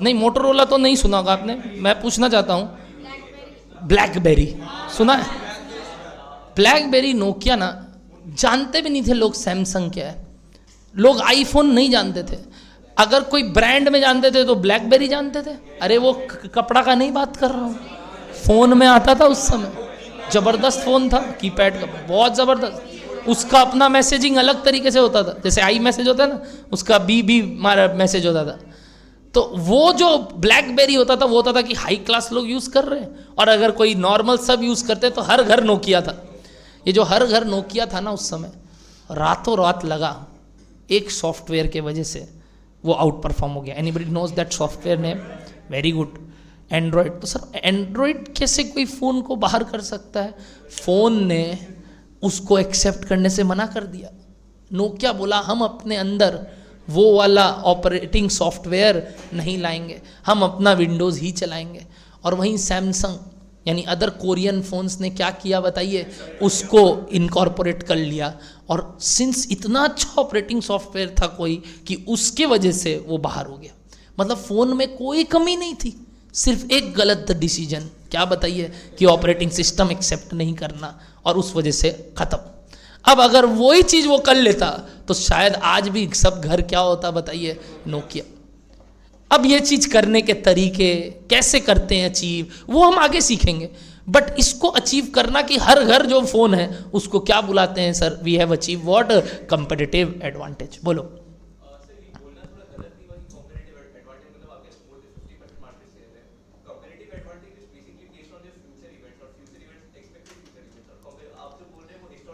नहीं मोटोरोला तो नहीं सुना होगा आपने। मैं पूछना चाहता हूं, ब्लैकबेरी सुना है? ब्लैकबेरी नोकिया ना जानते भी नहीं थे लोग सैमसंग क्या है। लोग आईफोन नहीं जानते थे। अगर कोई ब्रांड में जानते थे तो ब्लैकबेरी जानते थे। अरे वो कपड़ा का नहीं बात कर रहा हूँ, फोन में आता था उस समय, जबरदस्त फोन था, कीपैड का, बहुत जबरदस्त। उसका अपना मैसेजिंग अलग तरीके से होता था, जैसे आई मैसेज होता है ना, उसका बी मैसेज होता था। तो वो जो ब्लैकबेरी होता था वो होता था कि हाई क्लास लोग यूज कर रहे हैं, और अगर कोई नॉर्मल सब यूज करते तो हर घर नोकिया था। ये जो हर घर नोकिया था ना उस समय, रातों रात लगा एक सॉफ्टवेयर के वजह से वो आउट परफॉर्म हो गया। Anybody knows that software name? Very good, Android. तो सर एंड्रॉयड कैसे कोई फ़ोन को बाहर कर सकता है? फ़ोन ने उसको एक्सेप्ट करने से मना कर दिया। नोकिया बोला हम अपने अंदर वो वाला ऑपरेटिंग सॉफ्टवेयर नहीं लाएंगे, हम अपना विंडोज़ ही चलाएंगे। और वहीं सैमसंग यानी अदर कोरियन फोन्स ने क्या किया बताइए, उसको इनकॉर्पोरेट कर लिया, और सिंस इतना अच्छा ऑपरेटिंग सॉफ्टवेयर था कोई कि उसके वजह से वो बाहर हो गया। मतलब फ़ोन में कोई कमी नहीं थी, सिर्फ एक गलत डिसीजन, क्या बताइए, कि ऑपरेटिंग सिस्टम एक्सेप्ट नहीं करना, और उस वजह से ख़त्म। अब अगर वही चीज़ वो कर लेता तो शायद आज भी सब घर क्या होता बताइए, नोकिया। अब ये चीज़ करने के तरीके कैसे करते हैं अचीव, वो हम आगे सीखेंगे, बट इसको अचीव करना कि हर घर जो फ़ोन है उसको क्या बुलाते हैं sir, we have achieve what, competitive advantage. बोलो।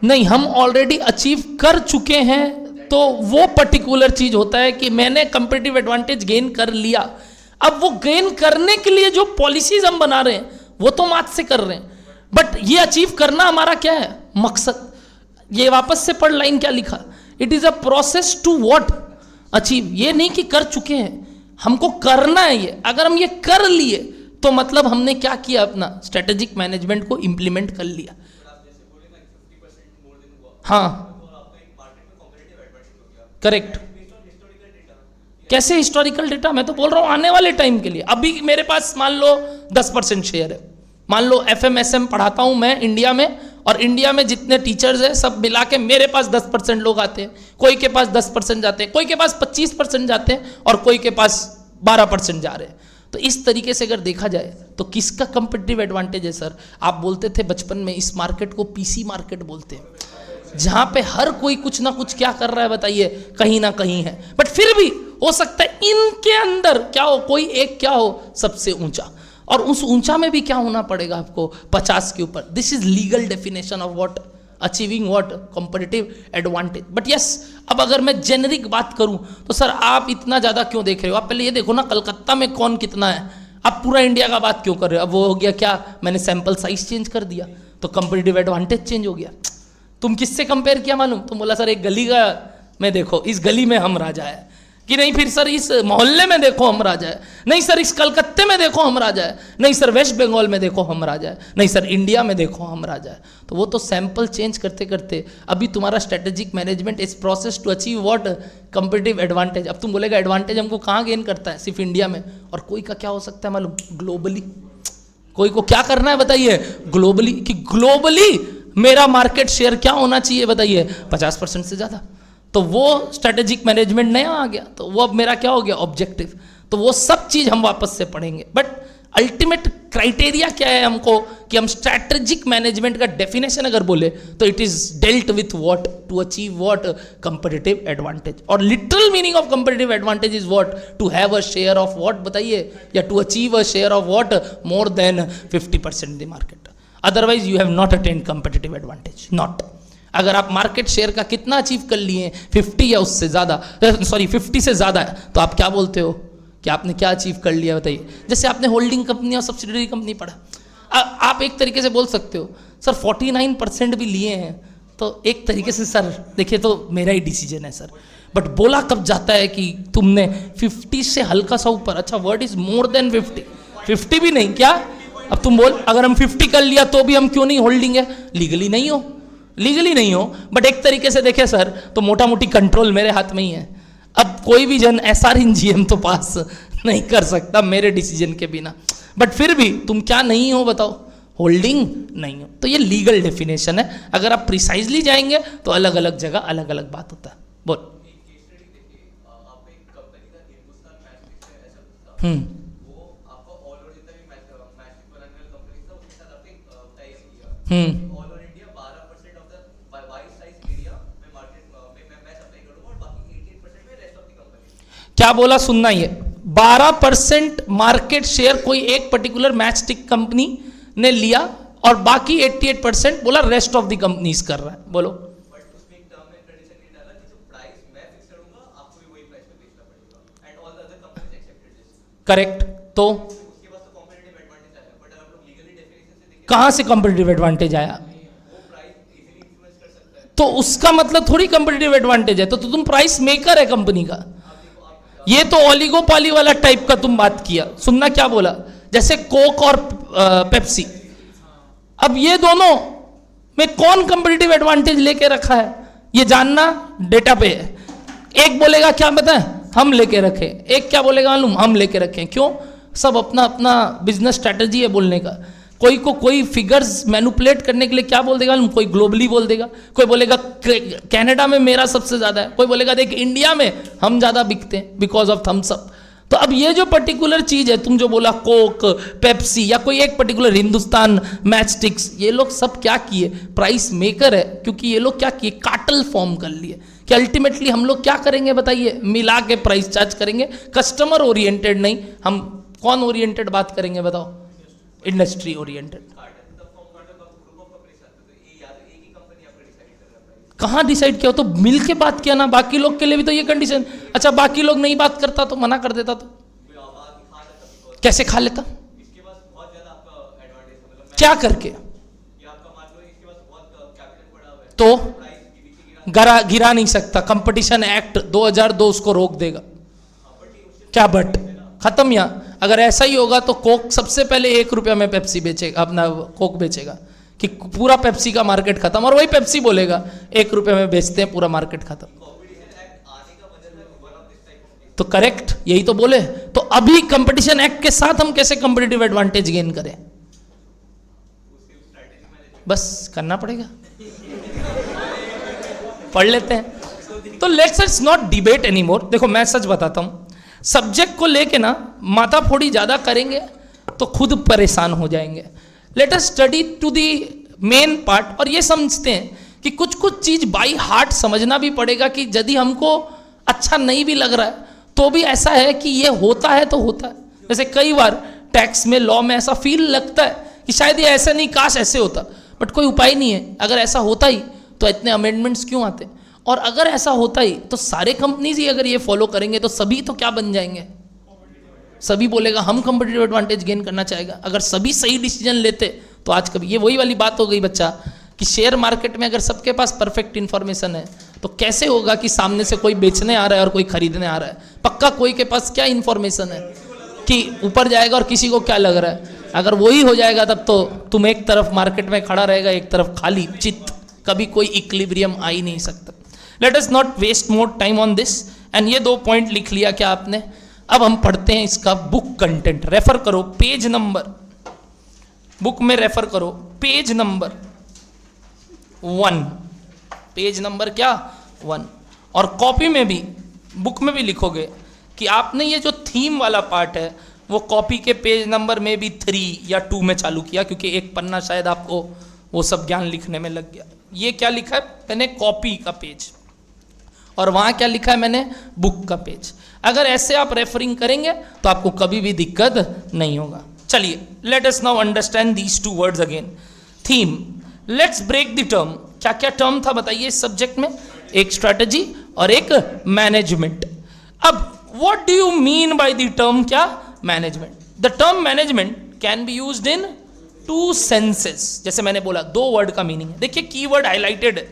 नहीं, हम ऑलरेडी अचीव कर चुके हैं, तो वो पर्टिकुलर चीज होता है कि मैंने कंपेटिटिव एडवांटेज गेन कर लिया। अब वो गेन करने के लिए जो पॉलिसीज हम बना रहे हैं वो तो मात से कर रहे हैं, बट ये अचीव करना हमारा क्या है, मकसद। ये वापस से पढ़ लाइन क्या लिखा, it is a process to what, achieve. ये नहीं कि कर चुके हैं, हमको करना है ये। अगर हम ये कर लिए तो मतलब हमने क्या किया, अपना स्ट्रेटेजिक मैनेजमेंट को इंप्लीमेंट कर लिया। हाँ, करेक्ट। कैसे हिस्टोरिकल डेटा, मैं तो बोल रहा हूं आने वाले टाइम के लिए। अभी मेरे पास मान लो 10% शेयर है, मान लो FMSM पढ़ाता हूं मैं इंडिया में, और इंडिया में जितने टीचर्स हैं सब मिला के मेरे पास 10% लोग आते हैं, कोई के पास 10% जाते हैं, कोई के पास 25% जाते हैं, और कोई के पास 12% जा रहे हैं। तो इस तरीके से अगर देखा जाए तो किसका कंपेटिटिव एडवांटेज है सर? आप बोलते थे बचपन में इस मार्केट को PC मार्केट बोलते हैं, जहां पे हर कोई कुछ ना कुछ क्या कर रहा है बताइए, कहीं ना कहीं है। बट फिर भी हो सकता है इनके अंदर क्या हो, कोई एक क्या हो सबसे ऊंचा, और उस ऊंचा में भी क्या होना पड़ेगा आपको, 50 के ऊपर। This is legal definition of what, achieving what, competitive advantage. But yes, अब अगर मैं जेनरिक बात करूं तो सर आप इतना ज्यादा क्यों देख रहे हो? आप पहले ये देखो ना कलकत्ता में कौन कितना है, आप पूरा इंडिया का बात क्यों कर रहे हो? अब वो हो गया क्या, मैंने सैंपल साइज चेंज कर दिया तो कंपेटिटिव एडवांटेज चेंज हो गया। तुम किससे कंपेयर किया मालूम? तुम बोला सर एक गली का में देखो, इस गली में हम राजा है, कि नहीं फिर सर इस मोहल्ले में देखो हम राजा है, नहीं सर इस कलकत्ते में देखो हम राजा है, नहीं सर वेस्ट बंगाल में देखो हम राजा है, नहीं सर इंडिया में देखो हम राजा है। तो वो तो सैंपल चेंज करते करते अभी तुम्हारा strategic management is process to achieve what, competitive advantage. अब तुम बोलेगा एडवांटेज हमको कहाँ गेन करता है, सिर्फ इंडिया में, और कोई का क्या हो सकता है मालूम, ग्लोबली। कोई को क्या करना है बताइए, ग्लोबली, कि ग्लोबली मेरा मार्केट शेयर क्या होना चाहिए बताइए, 50% से ज़्यादा। तो वो स्ट्रेटेजिक मैनेजमेंट नया आ गया, तो वो अब मेरा क्या हो गया, ऑब्जेक्टिव। तो वो सब चीज़ हम वापस से पढ़ेंगे, बट अल्टीमेट क्राइटेरिया क्या है हमको, कि हम स्ट्रेटेजिक मैनेजमेंट का डेफिनेशन अगर बोले तो it is dealt with what, to achieve what, competitive advantage. और literal meaning of competitive advantage is what, to have a share of what बताइए, या to achieve a share of what, more than 50% the market. Otherwise you have not attend competitive advantage, not. अगर आप मार्केट शेयर का कितना अचीव कर लिए, 50 या उससे ज़्यादा, सॉरी 50 से ज़्यादा है, तो आप क्या बोलते हो कि आपने क्या अचीव कर लिया बताइए? जैसे आपने होल्डिंग कंपनी और सब्सिडरी कंपनी पढ़ा, आप एक तरीके से बोल सकते हो सर 49% भी लिए हैं, तो एक तरीके से सर देखिए तो मेरा ही डिसीजन है सर। बट बोला कब जाता है कि तुमने 50 से हल्का सा ऊपर, अच्छा वर्ड इज मोर देन 50, 50 भी नहीं क्या? अब तुम बोल अगर हम 50 कर लिया तो भी हम क्यों नहीं होल्डिंग है? लीगली नहीं हो, लीगली नहीं हो, बट एक तरीके से देखे सर तो मोटा मोटी कंट्रोल मेरे हाथ में ही है। अब कोई भी जन SR इन GM तो पास नहीं कर सकता मेरे डिसीजन के बिना, बट फिर भी तुम क्या नहीं हो बताओ, होल्डिंग नहीं हो। तो ये लीगल डेफिनेशन है, अगर आप प्रिसाइजली जाएंगे तो अलग अलग जगह अलग अलग बात होता है। बोल। क्या बोला सुनना, ये 12% मार्केट शेयर कोई एक पर्टिकुलर मैच स्टिक कंपनी ने लिया और बाकी 88% बोला रेस्ट ऑफ द कंपनीज कर रहा है। बोलो। करेक्ट, तो कहां से कंपेटिटिव एडवांटेज आया? तो उसका मतलब थोड़ी कंपेटिटिव एडवांटेज है, तो तुम प्राइस मेकर है कंपनी का। ये तो ओलिगोपॉली वाला टाइप का तुम बात किया। सुनना क्या बोला, जैसे कोक और पेप्सी, अब ये दोनों में कौन कंपटीटिव एडवांटेज लेके रखा है ये जानना डेटा पे है। एक बोलेगा क्या बताएं हम लेके रखे, एक क्या बोलेगा मालूम हम लेके रखे। क्यों? सब अपना अपना बिजनेस स्ट्रैटेजी है बोलने का। कोई को कोई फिगर्स मैनिपुलेट करने के लिए क्या बोल देगा मालूम, कोई ग्लोबली बोल देगा, कोई बोलेगा कनाडा में मेरा सबसे ज्यादा है, कोई बोलेगा देख इंडिया में हम ज्यादा बिकते हैं बिकॉज ऑफ थम्स अप। तो अब ये जो पर्टिकुलर चीज है, तुम जो बोला कोक, पेप्सी या कोई एक पर्टिकुलर हिंदुस्तान मैच स्टिक्स, ये लोग सब क्या किए, प्राइस मेकर है। क्योंकि ये लोग क्या किए, कार्टेल फॉर्म कर लिए कि अल्टीमेटली हम लोग क्या करेंगे बताइए, मिला के प्राइस चार्ज करेंगे। कस्टमर ओरिएंटेड नहीं, हम कौन ओरिएंटेड बात करेंगे बताओ, इंडस्ट्री ओरिएंटेड। कहाँ डिसाइड किया हो, तो मिल के बात किया ना, बाकी लोग के लिए भी तो ये कंडीशन। अच्छा बाकी लोग नहीं बात करता तो मना कर देता तो कैसे खा लेता, क्या करके, तो गिरा नहीं सकता। कंपटीशन एक्ट 2002 उसको रोक देगा क्या, बट खत्म। यहाँ अगर ऐसा ही होगा तो कोक सबसे पहले 1 रुपया में पेप्सी बेचेगा, अपना कोक बेचेगा कि पूरा पेप्सी का मार्केट खत्म, और वही पेप्सी बोलेगा 1 रुपये में बेचते हैं पूरा मार्केट खत्म। तो करेक्ट, यही तो बोले। तो अभी कंपटीशन एक्ट के साथ हम कैसे कंपटीटिव एडवांटेज गेन करें, बस करना पड़ेगा, पढ़ लेते हैं। तो let's us not debate any more. देखो मैं सच बताता हूं, सब्जेक्ट को लेके ना माथा फोड़ी ज्यादा करेंगे तो खुद परेशान हो जाएंगे। Let us study to the main part. और ये समझते हैं कि कुछ कुछ चीज बाई हार्ट समझना भी पड़ेगा कि यदि हमको अच्छा नहीं भी लग रहा है तो भी ऐसा है कि ये होता है तो होता है। जैसे कई बार टैक्स में, लॉ में ऐसा फील लगता है कि शायद ये ऐसा नहीं, काश ऐसे होता, बट कोई उपाय नहीं है। अगर ऐसा होता ही तो इतने अमेंडमेंट्स क्यों आते, और अगर ऐसा होता ही तो सारे कंपनीज ही अगर ये फॉलो करेंगे तो सभी तो क्या बन जाएंगे, सभी बोलेगा हम कंपटीटिव एडवांटेज गेन करना चाहेगा। अगर सभी सही डिसीजन लेते तो आज कभी, ये वही वाली बात हो गई बच्चा कि शेयर मार्केट में अगर सबके पास परफेक्ट इन्फॉर्मेशन है तो कैसे होगा कि सामने से कोई बेचने आ रहा है और कोई खरीदने आ रहा है। पक्का कोई के पास क्या इन्फॉर्मेशन है कि ऊपर जाएगा और किसी को क्या लग रहा है। अगर वही हो जाएगा तब तो तुम एक तरफ मार्केट में खड़ा रहेगा, एक तरफ खाली चित, कभी कोई इक्विलिब्रियम आ ही नहीं सकता। Let us not waste more time on this. And ये 2 पॉइंट लिख लिया क्या आपने। अब हम पढ़ते हैं इसका बुक कंटेंट। रेफर करो पेज नंबर, बुक में रेफर करो पेज नंबर 1, पेज नंबर क्या 1। और कॉपी में भी, बुक में भी लिखोगे कि आपने ये जो थीम वाला पार्ट है वो कॉपी के पेज नंबर में भी 3 या 2 में चालू किया, क्योंकि एक पन्ना शायद आपको वो सब ज्ञान लिखने में लग गया। ये क्या लिखा है मैंने, कॉपी का पेज, और वहां क्या लिखा है मैंने, बुक का पेज। अगर ऐसे आप रेफरिंग करेंगे तो आपको कभी भी दिक्कत नहीं होगा। चलिए let us now understand these 2 words again. Theme, let's break the term. क्या क्या टर्म था बताइए इस सब्जेक्ट में, एक स्ट्रैटेजी और एक मैनेजमेंट। अब what do you mean by the term क्या, management. The term management can be used in 2 senses. जैसे मैंने बोला 2 वर्ड का मीनिंग है। देखिए की वर्ड हाईलाइटेड है,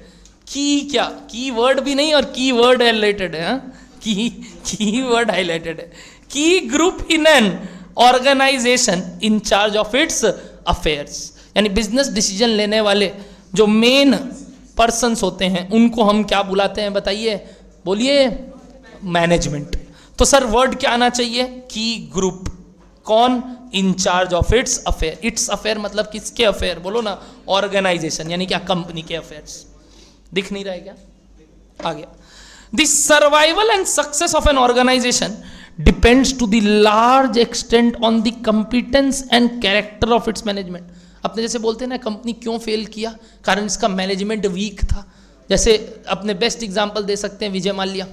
की क्या, की वर्ड भी नहीं और की वर्ड हाईलाइटेड है, की वर्ड हाईलाइटेड है। की group in an organization in charge of its affairs, यानी बिजनेस डिसीजन लेने वाले जो मेन पर्सन्स होते हैं उनको हम क्या बुलाते हैं बताइए, बोलिए, मैनेजमेंट। तो सर वर्ड क्या आना चाहिए, की ग्रुप, कौन, इन charge of it's affair. It's affair मतलब किसके अफेयर, बोलो ना, ऑर्गेनाइजेशन, यानी क्या कंपनी के अफेयर्स। दिख नहीं रहा है क्या, आ गया। The survival and success of an organization depends to the large extent on the competence and character of its management. अपने जैसे बोलते हैं ना कंपनी क्यों फेल किया, कारण इसका मैनेजमेंट वीक था। जैसे अपने बेस्ट एग्जांपल दे सकते हैं विजय माल्या,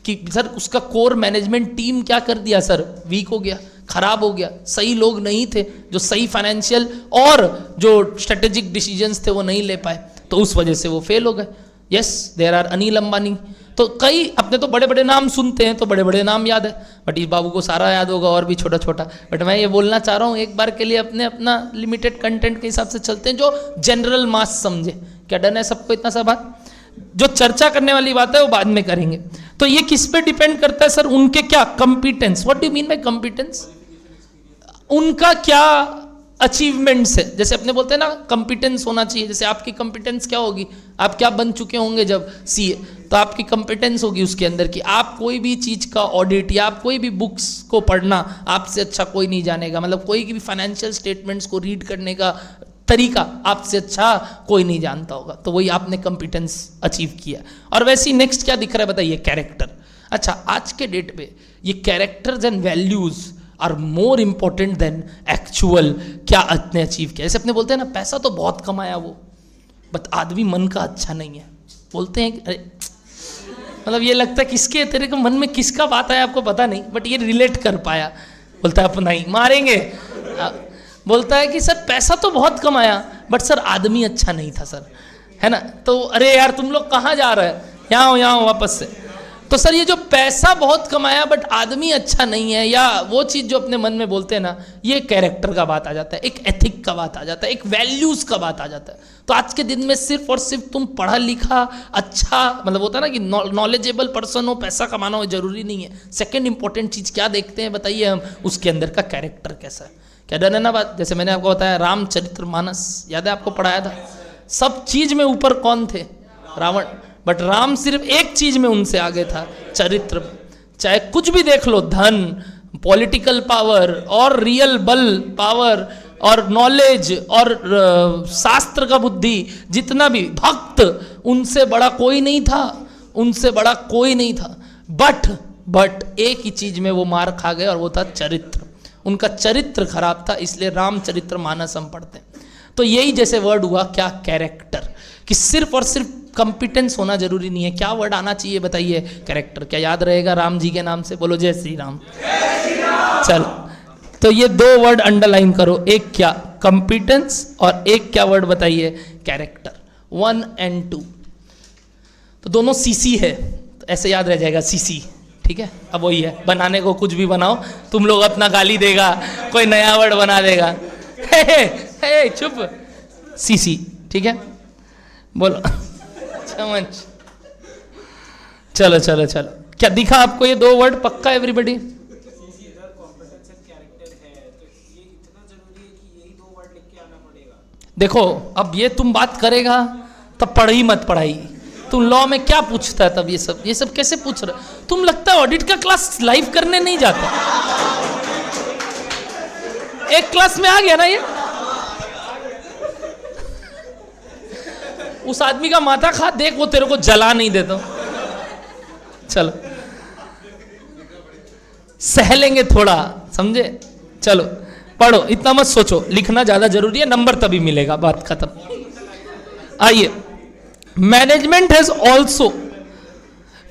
कि सर उसका कोर मैनेजमेंट टीम क्या कर दिया सर, वीक हो गया, खराब हो गया, सही लोग नहीं थे जो सही फाइनेंशियल और जो स्ट्रेटेजिक डिसीजंस थे वो नहीं ले पाए, तो उस वजह से वो फेल हो गए। Yes, there are Anil Ambani. तो कई अपने तो बड़े बड़े नाम सुनते हैं तो बड़े बड़े नाम याद है, बट इस बाबू को सारा याद होगा और भी छोटा छोटा। बट मैं ये बोलना चाह रहा हूँ एक बार के लिए अपने अपना लिमिटेड कंटेंट के हिसाब से चलते हैं, जो जनरल मास समझे। क्या डन है सबको इतना सा बात, जो चर्चा करने वाली बात है वो बाद में करेंगे। तो ये किस पे डिपेंड करता है सर, उनके क्या competence, what do you mean bye competence, उनका क्या अचीवमेंट्स है, जैसे अपने बोलते हैं ना कंपिटेंस होना चाहिए, जैसे आपकी कंपिटेंस क्या होगी, आप क्या बन चुके होंगे जब सीए, तो आपकी कंपिटेंस होगी उसके अंदर कि आप कोई भी चीज़ का ऑडिट या आप कोई भी बुक्स को पढ़ना आपसे अच्छा कोई नहीं जानेगा, मतलब कोई भी फाइनेंशियल स्टेटमेंट्स को रीड करने का तरीका आपसे अच्छा कोई नहीं जानता होगा, तो वही आपने कंपिटेंस अचीव किया। और वैसे ही नेक्स्ट क्या दिख रहा है बताइए, कैरेक्टर। अच्छा, आज के डेट पे ये characters and values are more important than actual क्या आपने अचीव किया। जैसे अपने बोलते हैं ना, पैसा तो बहुत कमाया वो, बट आदमी मन का अच्छा नहीं है, बोलते हैं कि अरे मतलब ये लगता है किसके तेरे को मन में किसका बात आया आपको पता नहीं, बट ये रिलेट कर पाया, बोलता है अपना ही मारेंगे। बोलता है कि सर पैसा तो बहुत कमाया बट सर आदमी अच्छा नहीं था सर, है ना। तो अरे यार तुम लोग कहाँ जा रहे हैं, यहाँ वापस से। तो सर ये जो पैसा बहुत कमाया बट आदमी अच्छा नहीं है, या वो चीज़ जो अपने मन में बोलते हैं ना, ये कैरेक्टर का बात आ जाता है, एक एथिक का बात आ जाता है, एक वैल्यूज़ का बात आ जाता है। तो आज के दिन में सिर्फ और सिर्फ तुम पढ़ा लिखा अच्छा मतलब होता है ना कि नॉलेजेबल पर्सन हो, पैसा कमाना हो, जरूरी नहीं है। सेकेंड इंपॉर्टेंट चीज़ क्या देखते हैं बताइए हम, उसके अंदर का कैरेक्टर कैसा है। क्या डर है ना बात, जैसे मैंने आपको बताया रामचरितमानस याद है आपको पढ़ाया था, सब चीज़ में ऊपर कौन थे, रावण, बट राम सिर्फ एक चीज में उनसे आगे था, चरित्र। चाहे कुछ भी देख लो, धन, पॉलिटिकल पावर और रियल बल पावर और नॉलेज और शास्त्र का बुद्धि, जितना भी भक्त, उनसे बड़ा कोई नहीं था, उनसे बड़ा कोई नहीं था। बट एक ही चीज में वो मार खा गए और वो था चरित्र। उनका चरित्र खराब था, इसलिए रामचरितमानस हम पढ़ते हैं। तो यही जैसे वर्ड हुआ क्या, कैरेक्टर, कि सिर्फ और सिर्फ कंपिटेंस होना जरूरी नहीं है। क्या वर्ड आना चाहिए बताइए, कैरेक्टर। क्या याद रहेगा राम जी के नाम से, बोलो जय श्री राम। चलो, तो ये दो वर्ड अंडरलाइन करो, एक क्या कंपिटेंस और एक क्या वर्ड बताइए, कैरेक्टर। 1 और 2 तो दोनों सीसी है, तो ऐसे याद रह जाएगा सीसी, ठीक है। अब वही है, बनाने को कुछ भी बनाओ, तुम लोग अपना गाली देगा, कोई नया वर्ड बना देगा, हे चुप, सीसी, ठीक है, बोलो समझ। चलो चलो चलो, क्या दिखा आपको ये दो वर्ड, पक्का एवरीबडी? देखो अब ये तुम बात करेगा तब पढ़ी मत पढ़ाई, तुम लॉ में क्या पूछता है तब ये सब कैसे पूछ रहे, तुम लगता है ऑडिट का क्लास लाइव करने नहीं जाता। एक क्लास में आ गया ना ये, उस आदमी का माथा खा, देख वो तेरे को जला नहीं देता। चलो सह लेंगे थोड़ा, समझे। चलो पढ़ो, इतना मत सोचो, लिखना ज्यादा जरूरी है, नंबर तभी मिलेगा, बात खत्म। आइए, management has also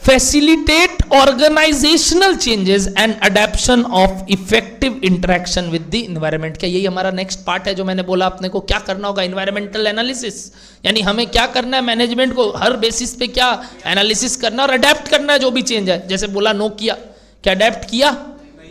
facilitate organizational changes and adoption of effective interaction with the environment. क्या यही हमारा नेक्स्ट पार्ट है जो मैंने बोला अपने को क्या करना होगा, इन्वायरमेंटल एनालिसिस, यानी हमें क्या करना है, मैनेजमेंट को हर बेसिस पे क्या एनालिसिस करना और अडेप्ट करना है जो भी चेंज है। जैसे बोला नो किया, क्या अडेप्ट किया,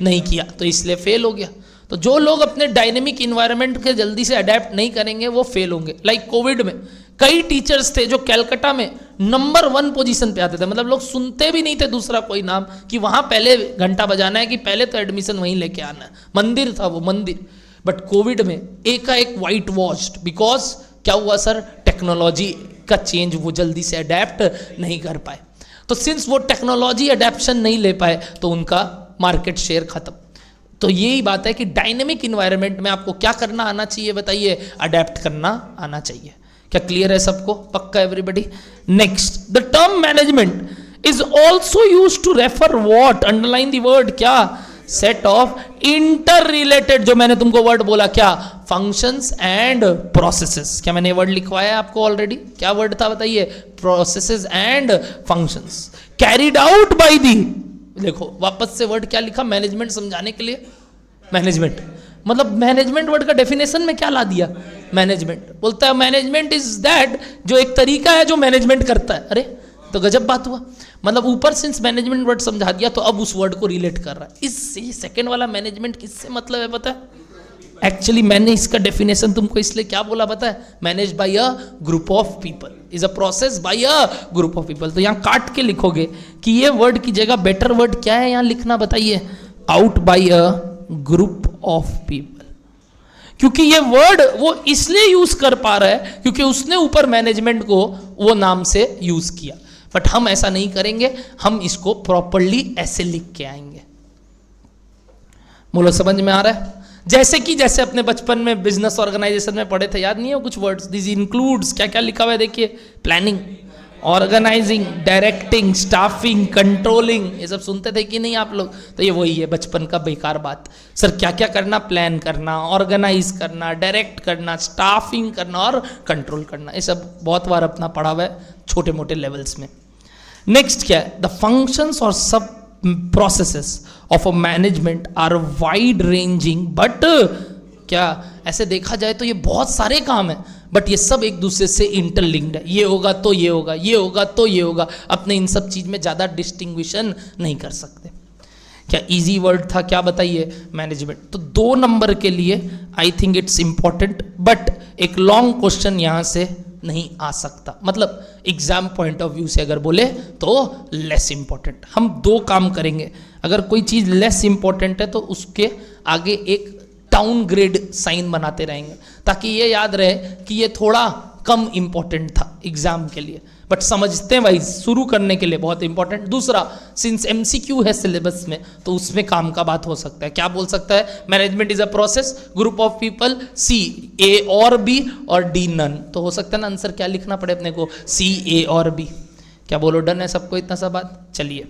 नहीं किया, तो इसलिए फेल हो गया। तो जो लोग अपने डायनेमिक इन्वायरमेंट के जल्दी से अडेप्ट नहीं करेंगे वो फेल होंगे। लाइक कोविड में कई टीचर्स थे जो कलकत्ता में नंबर 1 पोजीशन पे आते थे, मतलब लोग सुनते भी नहीं थे दूसरा कोई नाम कि वहां पहले घंटा बजाना है, कि पहले तो एडमिशन वहीं लेके आना है, मंदिर था वो मंदिर। बट कोविड में एकाएक वाइट वॉश्ड, बिकॉज क्या हुआ सर, टेक्नोलॉजी का चेंज वो जल्दी से अडेप्ट नहीं कर पाए। तो सिंस वो टेक्नोलॉजी अडेप्शन नहीं ले पाए तो उनका मार्केट शेयर खत्म। तो यही बात है कि डायनेमिक इन्वायरमेंट में आपको क्या करना आना चाहिए बताइए, अडेप्ट करना आना चाहिए। क्या क्लियर है सबको, पक्का everybody? Next, the term management is also used to refer what, underline the word, क्या, सेट ऑफ इंटर रिलेटेड, जो मैंने तुमको वर्ड बोला क्या, फंक्शंस एंड प्रोसेसेस। क्या मैंने वर्ड लिखवाया आपको ऑलरेडी, क्या वर्ड था बताइए, processes and functions, carried out by the, देखो वापस से वर्ड क्या लिखा मैनेजमेंट समझाने के लिए, मैनेजमेंट मतलब मैनेजमेंट वर्ड का डेफिनेशन में क्या ला दिया, मैनेजमेंट। बोलता है मैनेजमेंट इज दैट, जो एक तरीका है जो मैनेजमेंट करता है। अरे तो गजब बात हुआ, मतलब ऊपर सिंस मैनेजमेंट वर्ड समझा दिया तो अब उस वर्ड को रिलेट कर रहा है। इससे सेकंड वाला मैनेजमेंट किससे मतलब है पता है, एक्चुअली मैंने इसका डेफिनेशन तुमको इसलिए क्या बोला पता है, manage by a group of people, is a process by a group of people. तो यहाँ काट के लिखोगे कि ये वर्ड की जगह बेटर वर्ड क्या है यहाँ लिखना बताइए, out by a group of people. क्योंकि ये वर्ड वो इसलिए यूज कर पा रहा है क्योंकि उसने ऊपर मैनेजमेंट को वो नाम से यूज किया। बट हम ऐसा नहीं करेंगे, हम इसको प्रॉपरली ऐसे लिख के आएंगे। बोलो समझ में आ रहा है? जैसे अपने बचपन में बिजनेस ऑर्गेनाइजेशन में पढ़े थे, याद नहीं है कुछ वर्ड्स, दिस इंक्लूड्स, क्या क्या लिखा हुआ है देखिए, planning, organizing, directing, staffing, controlling, ये सब सुनते थे कि नहीं आप लोग? तो ये वही है बचपन का बेकार बात। सर क्या क्या करना, प्लान करना, ऑर्गेनाइज करना, डायरेक्ट करना, स्टाफिंग करना और कंट्रोल करना, ये सब बहुत बार अपना पढ़ा हुआ है छोटे मोटे लेवल्स में। नेक्स्ट क्या है, द फंक्शंस और सब processes of a management are wide ranging, but क्या ऐसे देखा जाए तो ये बहुत सारे काम है, बट ये सब एक दूसरे से इंटरलिंक्ड है। ये होगा तो ये होगा, ये होगा तो ये होगा, अपने इन सब चीज में ज्यादा डिस्टिंग्विशन नहीं कर सकते। क्या इजी वर्ड था क्या बताइए, मैनेजमेंट। तो 2 नंबर के लिए I think it's important, but एक लॉन्ग क्वेश्चन यहां से नहीं आ सकता, मतलब एग्जाम पॉइंट ऑफ व्यू से अगर बोले तो लेस इंपॉर्टेंट। हम 2 काम करेंगे, अगर कोई चीज लेस इंपॉर्टेंट है तो उसके आगे एक डाउनग्रेड साइन बनाते रहेंगे ताकि ये याद रहे कि ये थोड़ा कम इंपॉर्टेंट था एग्जाम के लिए, बट समझते वाइज शुरू करने के लिए बहुत इंपॉर्टेंट। दूसरा, सिंस एमसीक्यू है सिलेबस में तो उसमें काम का बात हो सकता है। क्या बोल सकता है, management is a process, group of people, C A और बी और डी नन। तो हो सकता है ना आंसर क्या लिखना पड़े अपने को, सी ए और बी। क्या बोलो, डन है सबको इतना सा बात? चलिए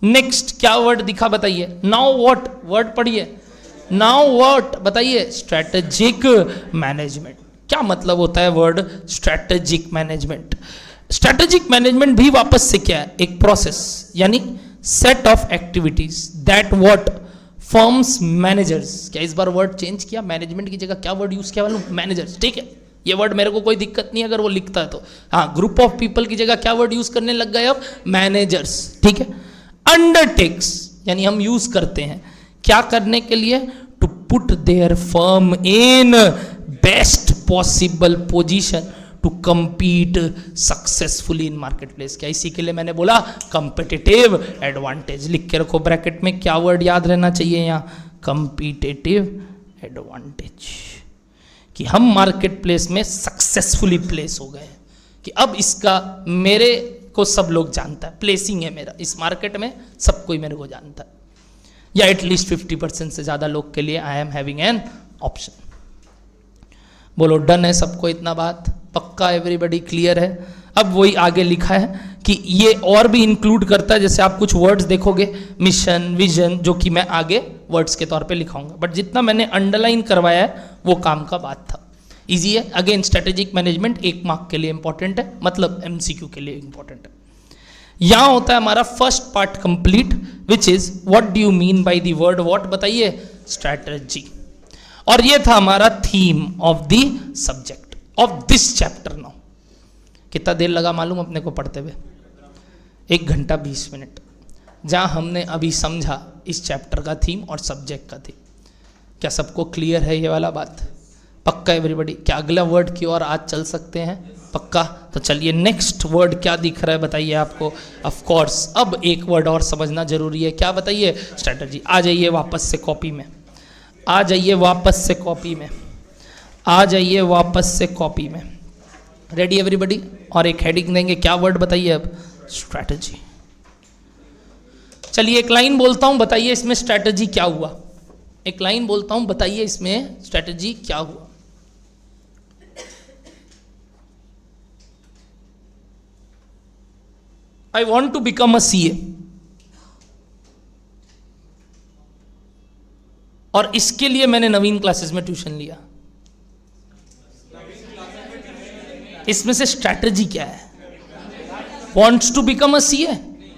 नेक्स्ट क्या वर्ड दिखा बताइए, नाउ व्हाट वर्ड पढ़िए, नाउ व्हाट बताइए, स्ट्रेटेजिक मैनेजमेंट। क्या मतलब होता है word strategic management? Strategic management भी वापस से क्या है, एक प्रोसेस, यानी set of activities that what firms managers. क्या इस बार वर्ड चेंज किया, मैनेजमेंट की जगह क्या वर्ड यूज किया मालूम, मैनेजर्स। ठीक है, ये वर्ड मेरे को कोई दिक्कत नहीं अगर वो लिखता है तो। हाँ, ग्रुप ऑफ पीपल की जगह क्या वर्ड यूज करने लग गए अब, मैनेजर्स। ठीक है, अंडरटेक्स यानी हम यूज करते हैं क्या करने के लिए, to put their firm in best possible position to compete successfully in market place. क्या इसी के लिए मैंने बोला कंपिटिटिव एडवांटेज। लिख के रखो ब्रैकेट में, क्या वर्ड याद रहना चाहिए यहाँ, कंपिटिटिव एडवांटेज, कि हम मार्केट प्लेस में सक्सेसफुली प्लेस हो गए, कि अब इसका मेरे को सब लोग जानता है, प्लेसिंग है मेरा इस मार्केट में, सब कोई मेरे को जानता है, या एटलीस्ट 50% से ज्यादा लोग के लिए I am having an option. बोलो डन है सबको इतना बात, पक्का एवरीबॉडी क्लियर है? अब वही आगे लिखा है कि ये और भी इंक्लूड करता है, जैसे आप कुछ वर्ड्स देखोगे, मिशन, विजन, जो कि मैं आगे वर्ड्स के तौर पे लिखाऊंगा, बट जितना मैंने अंडरलाइन करवाया है वो काम का बात था। इजी है, अगेन स्ट्रेटेजिक मैनेजमेंट 1 मार्क के लिए इंपॉर्टेंट है, मतलब एमसीक्यू के लिए इंपॉर्टेंट है। यहां होता है हमारा first part complete, which is what do you mean by the word what, बताइए, स्ट्रेटजी। और ये था हमारा theme of the subject of this chapter. Now कितना देर लगा मालूम अपने को पढ़ते हुए, 1 घंटा 20 मिनट, जहां हमने अभी समझा इस चैप्टर का थीम और सब्जेक्ट का थीम। क्या सबको क्लियर है ये वाला बात? पक्का एवरीबॉडी? क्या अगला वर्ड की ओर आज चल सकते हैं? पक्का। तो चलिए नेक्स्ट वर्ड क्या दिख रहा है बताइए आपको। ऑफ कोर्स अब एक वर्ड और समझना जरूरी है, क्या बताइए, स्ट्रेटजी। आ जाइए वापस से कॉपी में, आ जाइए वापस से कॉपी में, आ जाइए वापस से कॉपी में। Ready everybody? और एक हेडिंग देंगे, क्या वर्ड बताइए अब, स्ट्रैटेजी। चलिए एक लाइन बोलता हूं, बताइए इसमें स्ट्रैटेजी क्या हुआ। एक लाइन बोलता हूं, बताइए इसमें स्ट्रैटेजी क्या हुआ। I want to become a CA, और इसके लिए मैंने नवीन क्लासेस में ट्यूशन लिया। इसमें से स्ट्रैटेजी क्या है, wants to become a CA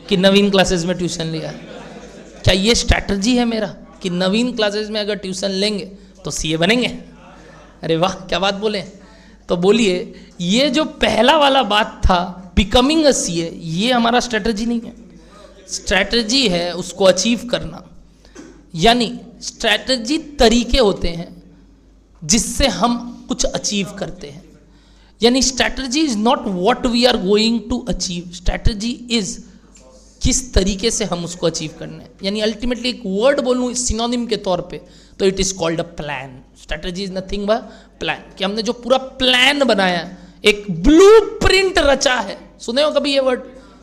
कि नवीन क्लासेस में ट्यूशन लिया? क्या ये स्ट्रैटेजी है मेरा कि नवीन क्लासेस में अगर ट्यूशन लेंगे तो सीए बनेंगे? अरे वाह, क्या बात बोले। तो बोलिए, ये जो पहला वाला बात था बिकमिंग अ सीए, ये हमारा स्ट्रैटेजी नहीं है। स्ट्रैटेजी है उसको अचीव करना, यानी स्ट्रैटेजी तरीके होते हैं जिससे हम कुछ अचीव करते हैं। यानी strategy is not what we are going to achieve, strategy is किस तरीके से हम उसको अचीव करना है। यानी अल्टीमेटली एक वर्ड बोलूँ सिनोनिम के तौर पे तो it is called a plan. Strategy is nothing but plan, कि हमने जो पूरा प्लान बनाया, एक ब्लूप्रिंट रचा है। सुने हो कभी ये वर्ड?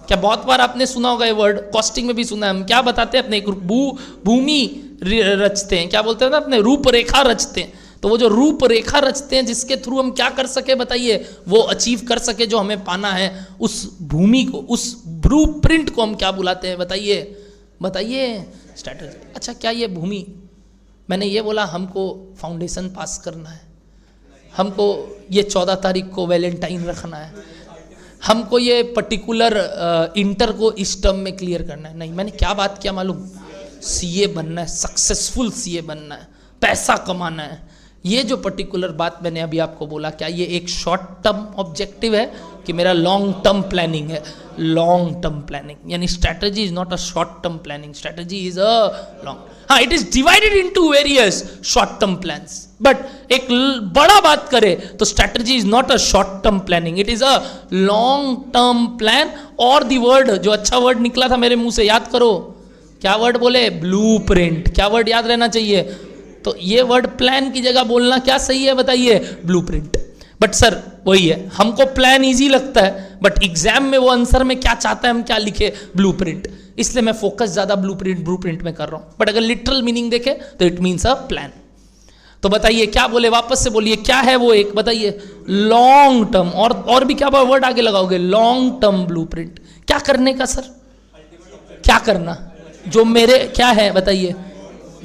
क्या बहुत बार आपने सुना होगा ये वर्ड, कॉस्टिंग में भी सुना है। हम क्या बताते हैं, अपने एक भूमि रचते हैं, क्या बोलते हैं ना, अपने रूपरेखा रचते हैं। तो वो जो रूपरेखा रचते हैं जिसके थ्रू हम क्या कर सके बताइए, वो अचीव कर सके जो हमें पाना है, उस भूमि को, उस ब्लूप्रिंट को हम क्या बुलाते हैं बताइए, बताइए स्ट्रैटेजी। अच्छा, क्या ये भूमि, मैंने ये बोला हमको फाउंडेशन पास करना है, हमको ये 14 तारीख को वैलेंटाइन रखना है, हमको ये पर्टिकुलर इंटर को इस टर्म में क्लियर करना है, नहीं। मैंने क्या बात किया मालूम, सीए बनना है, सक्सेसफुल सीए बनना है, पैसा कमाना है। ये जो पर्टिकुलर बात मैंने अभी आपको बोला, क्या ये एक शॉर्ट टर्म ऑब्जेक्टिव है कि मेरा लॉन्ग टर्म प्लानिंग है? लॉन्ग टर्म प्लानिंग, यानी strategy is not a short term planning, strategy is a long. हाँ, it is divided into various short term plans, but एक बड़ा बात करे तो strategy is not a short term planning, it is a long term plan. और दी वर्ड, जो अच्छा वर्ड निकला था मेरे मुंह से, याद करो, क्या वर्ड बोले? ब्लूप्रिंट। क्या वर्ड याद रहना चाहिए? तो ये वर्ड प्लान की जगह बोलना क्या सही है बताइए? ब्लूप्रिंट। बट सर वही है, हमको प्लान इजी लगता है, बट एग्जाम में वो आंसर में क्या चाहता है, हम क्या लिखे? ब्लूप्रिंट। इसलिए मैं फोकस ज्यादा ब्लूप्रिंट में कर रहा हूं। बट अगर लिटरल मीनिंग देखे तो इट मीन्स अ प्लान। तो बताइए क्या बोले, वापस से बोलिए, क्या है वो? एक बताइए, लॉन्ग टर्म। और भी क्या वर्ड आगे लगाओगे? Long term blueprint. क्या करने का सर? क्या करना? जो मेरे क्या है बताइए?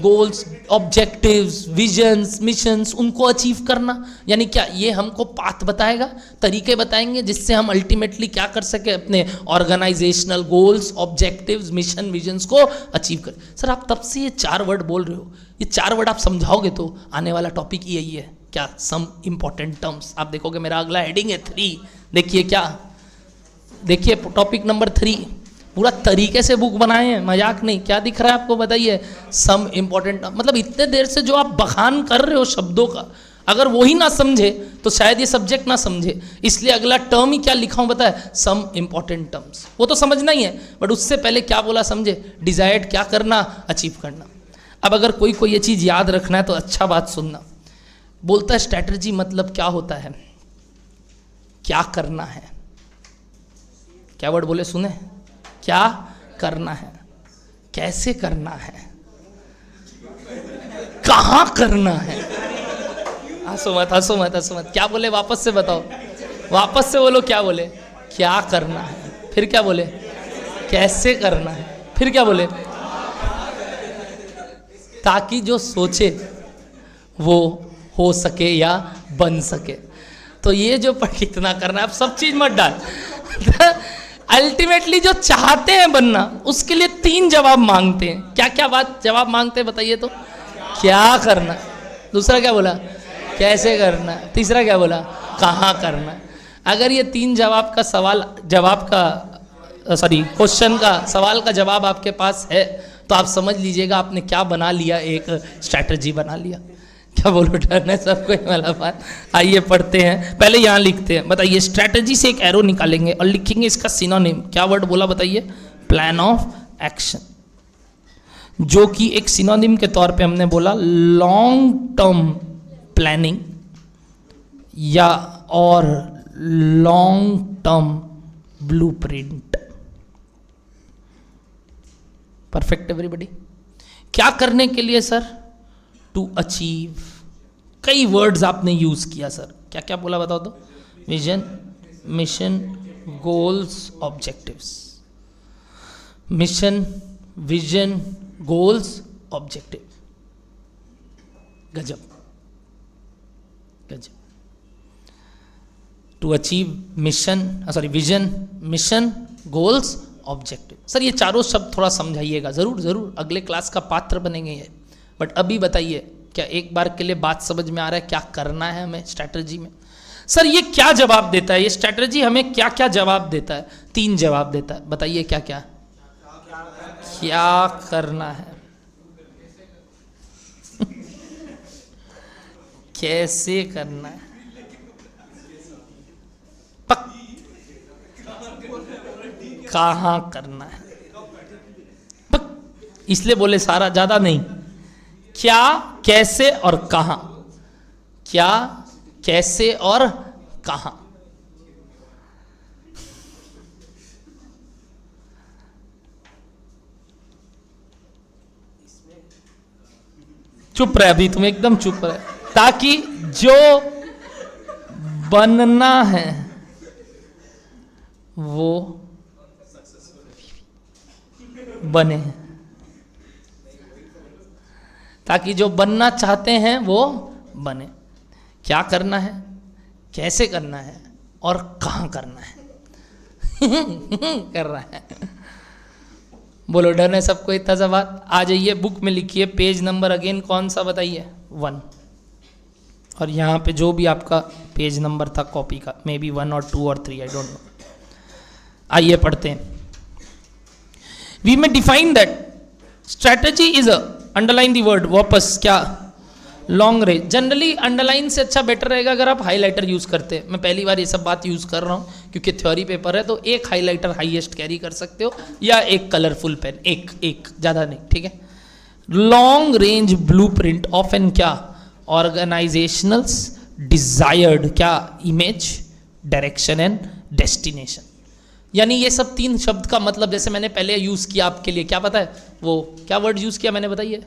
गोल्स, ऑब्जेक्टिव्स, विजन्स, मिशंस, उनको अचीव करना। यानी क्या ये हमको पाथ बताएगा, तरीके बताएंगे जिससे हम अल्टीमेटली क्या कर सके, अपने organizational goals, objectives, mission, visions को अचीव कर। सर आप तब से ये 4 वर्ड बोल रहे हो, ये 4 वर्ड आप समझाओगे तो आने वाला टॉपिक यही है क्या? Some important terms. आप देखोगे मेरा अगला हेडिंग है 3। देखिए क्या, देखिए टॉपिक नंबर 3, पूरा तरीके से बुक बनाए हैं, मजाक नहीं। क्या दिख रहा है आपको बताइए? Some important. मतलब इतने देर से जो आप बखान कर रहे हो शब्दों का, अगर वही ना समझे तो शायद ये सब्जेक्ट ना समझे। इसलिए अगला टर्म ही क्या लिखा हूं बताए? Some important terms. वो तो समझना ही है, बट उससे पहले क्या बोला समझे? डिजायर्ड क्या करना? अचीव करना। अब अगर कोई ये चीज याद रखना है तो अच्छा बात सुनना। बोलता है स्ट्रैटेजी मतलब क्या होता है? क्या करना है? क्या वर्ड बोले सुने? क्या करना है, कैसे करना है, कहां करना है। हंसो मत, हंसो मत, हंसो मत। क्या बोले? वापस से बताओ, वापस से बोलो। क्या बोले? क्या करना है, फिर क्या बोले? कैसे करना है, फिर क्या बोले? ताकि जो सोचे वो हो सके या बन सके। तो ये जो कितना करना है, आप सब चीज मत डाल। अल्टीमेटली जो चाहते हैं बनना, उसके लिए 3 जवाब मांगते हैं। क्या क्या बात जवाब मांगते हैं बताइए तो? क्या करना, दूसरा क्या बोला? कैसे करना, तीसरा क्या बोला? कहाँ करना। अगर ये 3 जवाब का सवाल, जवाब का सॉरी क्वेश्चन का, सवाल का जवाब आपके पास है तो आप समझ लीजिएगा आपने क्या बना लिया, एक स्ट्रैटेजी बना लिया। क्या बोलो, डरना सबको वाला बात। आइए पढ़ते हैं, पहले यहाँ लिखते हैं। बताइए, स्ट्रैटेजी से एक एरो निकालेंगे और लिखेंगे इसका सिनोनिम। क्या वर्ड बोला बताइए? प्लान ऑफ एक्शन, जो कि एक सिनोनिम के तौर पे हमने बोला लॉन्ग टर्म प्लानिंग या और long term blueprint. Perfect everybody? क्या करने के लिए सर? To achieve. कई वर्ड्स आपने यूज किया सर, क्या क्या बोला बताओ तो? Vision, mission, goals, objectives. Mission, vision, goals, objective. गजब गजब। To achieve mission, sorry vision, mission, goals, objective. Sir ये चारों शब्द थोड़ा समझाइएगा, जरूर जरूर, अगले क्लास का पात्र बनेंगे ये। बट अभी बताइए, क्या एक बार के लिए बात समझ में आ रहा है क्या करना है हमें स्ट्रैटेजी में? सर ये क्या जवाब देता है, ये स्ट्रैटेजी हमें क्या क्या जवाब देता है? 3 जवाब देता है। बताइए क्या क्या? क्या करना है, कैसे करना है, कहाँ करना है, इसलिए बोले सारा, ज्यादा नहीं। क्या, कैसे और कहां। क्या, कैसे और कहां। चुप रहे अभी, तुम एकदम चुप रहे, ताकि जो बनना है वो बने, ताकि जो बनना चाहते हैं वो बने। क्या करना है, कैसे करना है और कहां करना है। कर रहा है, बोलो डर है सबको इतना सा बात। आ जाइए, बुक में लिखिए, पेज नंबर अगेन कौन सा बताइए, 1। और यहाँ पे जो भी आपका पेज नंबर था कॉपी का, मे बी 1 और 2 और 3, आई डोंट नो। आइए पढ़ते हैं। वी में define that strategy is a, underline the word, वापस क्या, लॉन्ग रेंज। जनरली अंडरलाइन से अच्छा बेटर रहेगा अगर आप हाईलाइटर यूज करते हैं। मैं पहली बार ये सब बात यूज कर रहा हूँ क्योंकि थ्योरी पेपर है, तो एक हाईलाइटर हाईएस्ट कैरी कर सकते हो, या एक कलरफुल पेन, एक ज़्यादा नहीं, ठीक है। Long range blueprint of an क्या, ऑर्गेनाइजेशनल्स डिजायर्ड क्या, इमेज, डायरेक्शन एंड डेस्टिनेशन। यानी ये सब 3 शब्द का मतलब, जैसे मैंने पहले यूज किया आपके लिए, क्या पता है वो क्या वर्ड यूज किया मैंने, बताइए,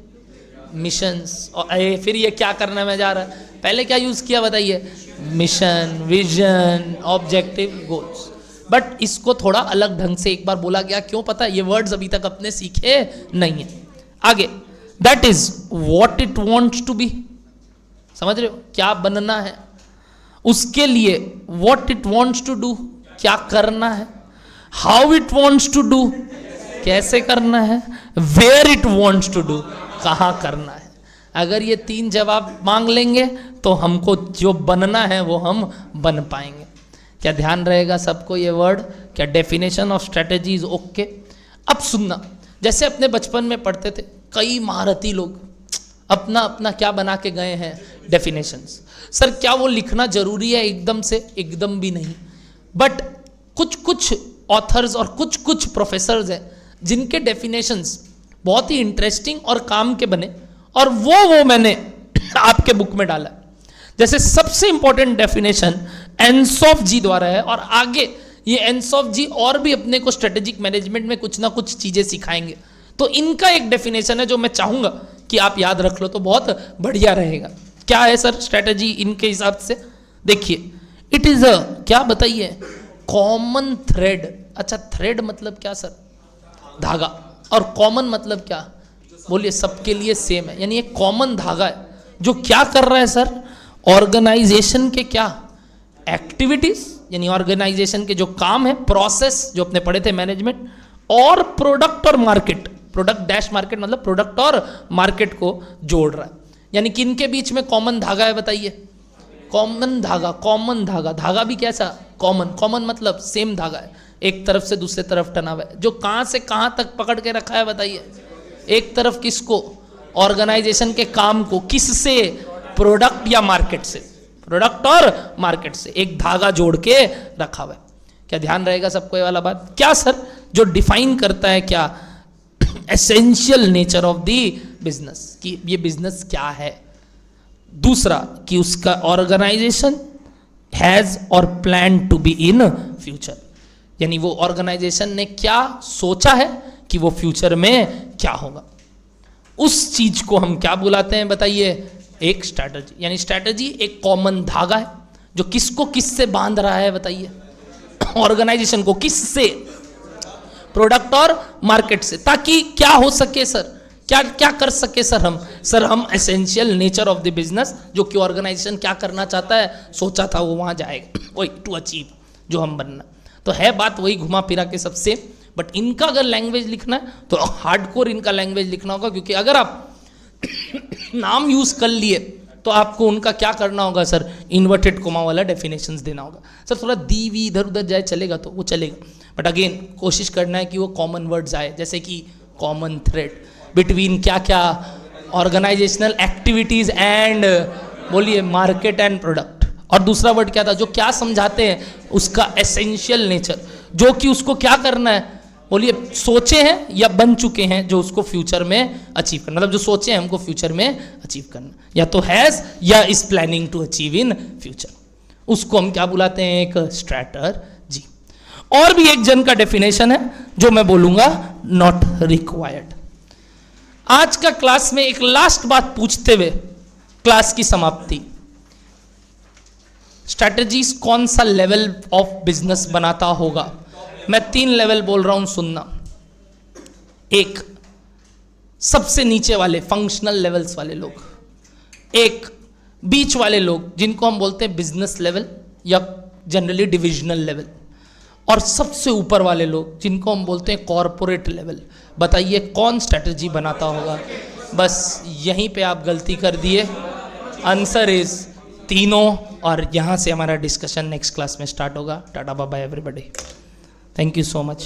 मिशंस। और फिर ये क्या करने में जा रहा है, पहले क्या यूज किया बताइए, mission, vision, objective, goals. But इसको थोड़ा अलग ढंग से एक बार बोला गया, क्यों पता है, ये वर्ड्स अभी तक अपने सीखे नहीं है। आगे, that is what it wants to be, समझ रहे हो, क्या बनना है, उसके लिए what it wants to do, क्या करना है, how it wants to do, कैसे करना है, where it wants to do, कहाँ करना है। अगर ये 3 जवाब मांग लेंगे तो हमको जो बनना है वो हम बन पाएंगे। क्या ध्यान रहेगा सबको ये वर्ड, क्या definition of strategy is okay. अब सुनना, जैसे अपने बचपन में पढ़ते थे, कई महारथी लोग अपना अपना क्या बना के गए हैं, डेफिनेशंस। सर क्या वो लिखना जरूरी है एकदम से, एकदम भी नहीं, बट कुछ कुछ ऑथर्स और कुछ कुछ प्रोफेसर्स हैं जिनके डेफिनेशंस बहुत ही इंटरेस्टिंग और काम के बने, और वो मैंने आपके बुक में डाला। जैसे सबसे इंपॉर्टेंट डेफिनेशन एंसॉफ जी द्वारा है, और आगे ये एंसॉफ जी और भी अपने को स्ट्रेटेजिक मैनेजमेंट में कुछ ना कुछ चीजें सिखाएंगे। तो इनका एक डेफिनेशन है जो मैं चाहूंगा कि आप याद रख लो, तो बहुत बढ़िया रहेगा। क्या है सर स्ट्रेटेजी इनके हिसाब से, देखिए, इट इज अ क्या बताइए, कॉमन थ्रेड। अच्छा, थ्रेड मतलब क्या सर, धागा, और कॉमन मतलब क्या, बोलिए, सबके लिए सेम है। यानी एक कॉमन धागा है जो क्या कर रहा है सर, ऑर्गेनाइजेशन के क्या, एक्टिविटीज, यानी ऑर्गेनाइजेशन के जो काम है, प्रोसेस जो अपने पढ़े थे मैनेजमेंट, और प्रोडक्ट और मार्केट, प्रोडक्ट डैश मार्केट मतलब प्रोडक्ट और मार्केट को जोड़ रहा है। यानी किन के बीच में कॉमन धागा है बताइए, कॉमन धागा, कॉमन धागा, धागा भी कैसा, कॉमन, कॉमन मतलब सेम धागा है, एक तरफ से दूसरे तरफ टना हुआ है, जो कहां से कहां तक पकड़ के रखा है बताइए, एक तरफ किसको, ऑर्गेनाइजेशन के काम को, किससे, प्रोडक्ट या मार्केट से, प्रोडक्ट और मार्केट से एक धागा जोड़ के रखा हुआ है। क्या ध्यान रहेगा सबको ये वाला बात। क्या सर, जो डिफाइन करता है क्या, essential nature of the business, कि ये बिजनेस क्या है। दूसरा कि उसका ऑर्गेनाइजेशन हैज और plan to be in future, यानी वो ऑर्गेनाइजेशन ने क्या सोचा है कि वो फ्यूचर में क्या होगा, उस चीज को हम क्या बुलाते हैं बताइए, एक स्ट्रैटेजी। यानी स्ट्रैटेजी एक कॉमन धागा है जो किसको किससे बांध रहा है बताइए, ऑर्गेनाइजेशन को किससे, प्रोडक्ट और मार्केट से, ताकि क्या हो सके सर, क्या क्या कर सके सर हम essential nature of the business, जो कि ऑर्गेनाइजेशन क्या करना चाहता है, सोचा था वो वहां जाएगा, वही टू अचीव जो हम बनना। तो है बात वही घुमा फिरा के सबसे, बट इनका अगर लैंग्वेज लिखना है तो हार्डकोर इनका लैंग्वेज लिखना होगा, क्योंकि अगर आप नाम यूज कर लिए तो आपको उनका क्या करना होगा सर, इन्वर्टेड कोमा वाला डेफिनेशंस देना होगा। सर थोड़ा दी वी इधर उधर जाए चलेगा तो वो चलेगा, बट अगेन कोशिश करना है कि वो कॉमन वर्ड्स आए, जैसे कि कॉमन थ्रेड बिटवीन क्या क्या, ऑर्गेनाइजेशनल एक्टिविटीज एंड, बोलिए, मार्केट एंड प्रोडक्ट। और दूसरा वर्ड क्या था, जो क्या समझाते हैं उसका एसेंशियल नेचर, जो कि उसको क्या करना है, बोलिए, सोचे हैं या बन चुके हैं जो उसको फ्यूचर में अचीव करना, मतलब जो सोचे हैं हमको फ्यूचर में अचीव करना, या तो हैज या is planning to achieve in future, उसको हम क्या बुलाते हैं, एक स्ट्रैटर्जी। और भी एक जन का डेफिनेशन है जो मैं बोलूंगा, नॉट रिक्वायर्ड। आज का क्लास में एक लास्ट बात पूछते हुए क्लास की समाप्ति, स्ट्रैटेजीज कौन सा लेवल ऑफ बिजनेस बनाता होगा? मैं 3 लेवल बोल रहा हूं, सुनना। एक, सबसे नीचे वाले फंक्शनल लेवल्स वाले लोग, एक बीच वाले लोग जिनको हम बोलते हैं बिजनेस लेवल या जनरली डिविजनल लेवल, और सबसे ऊपर वाले लोग जिनको हम बोलते हैं कॉरपोरेट लेवल। बताइए कौन स्ट्रैटेजी बनाता होगा? बस यहीं पे आप गलती कर दिए। आंसर इज तीनों, और यहाँ से हमारा डिस्कशन नेक्स्ट क्लास में स्टार्ट होगा। Tata bye bye everybody, thank you so much.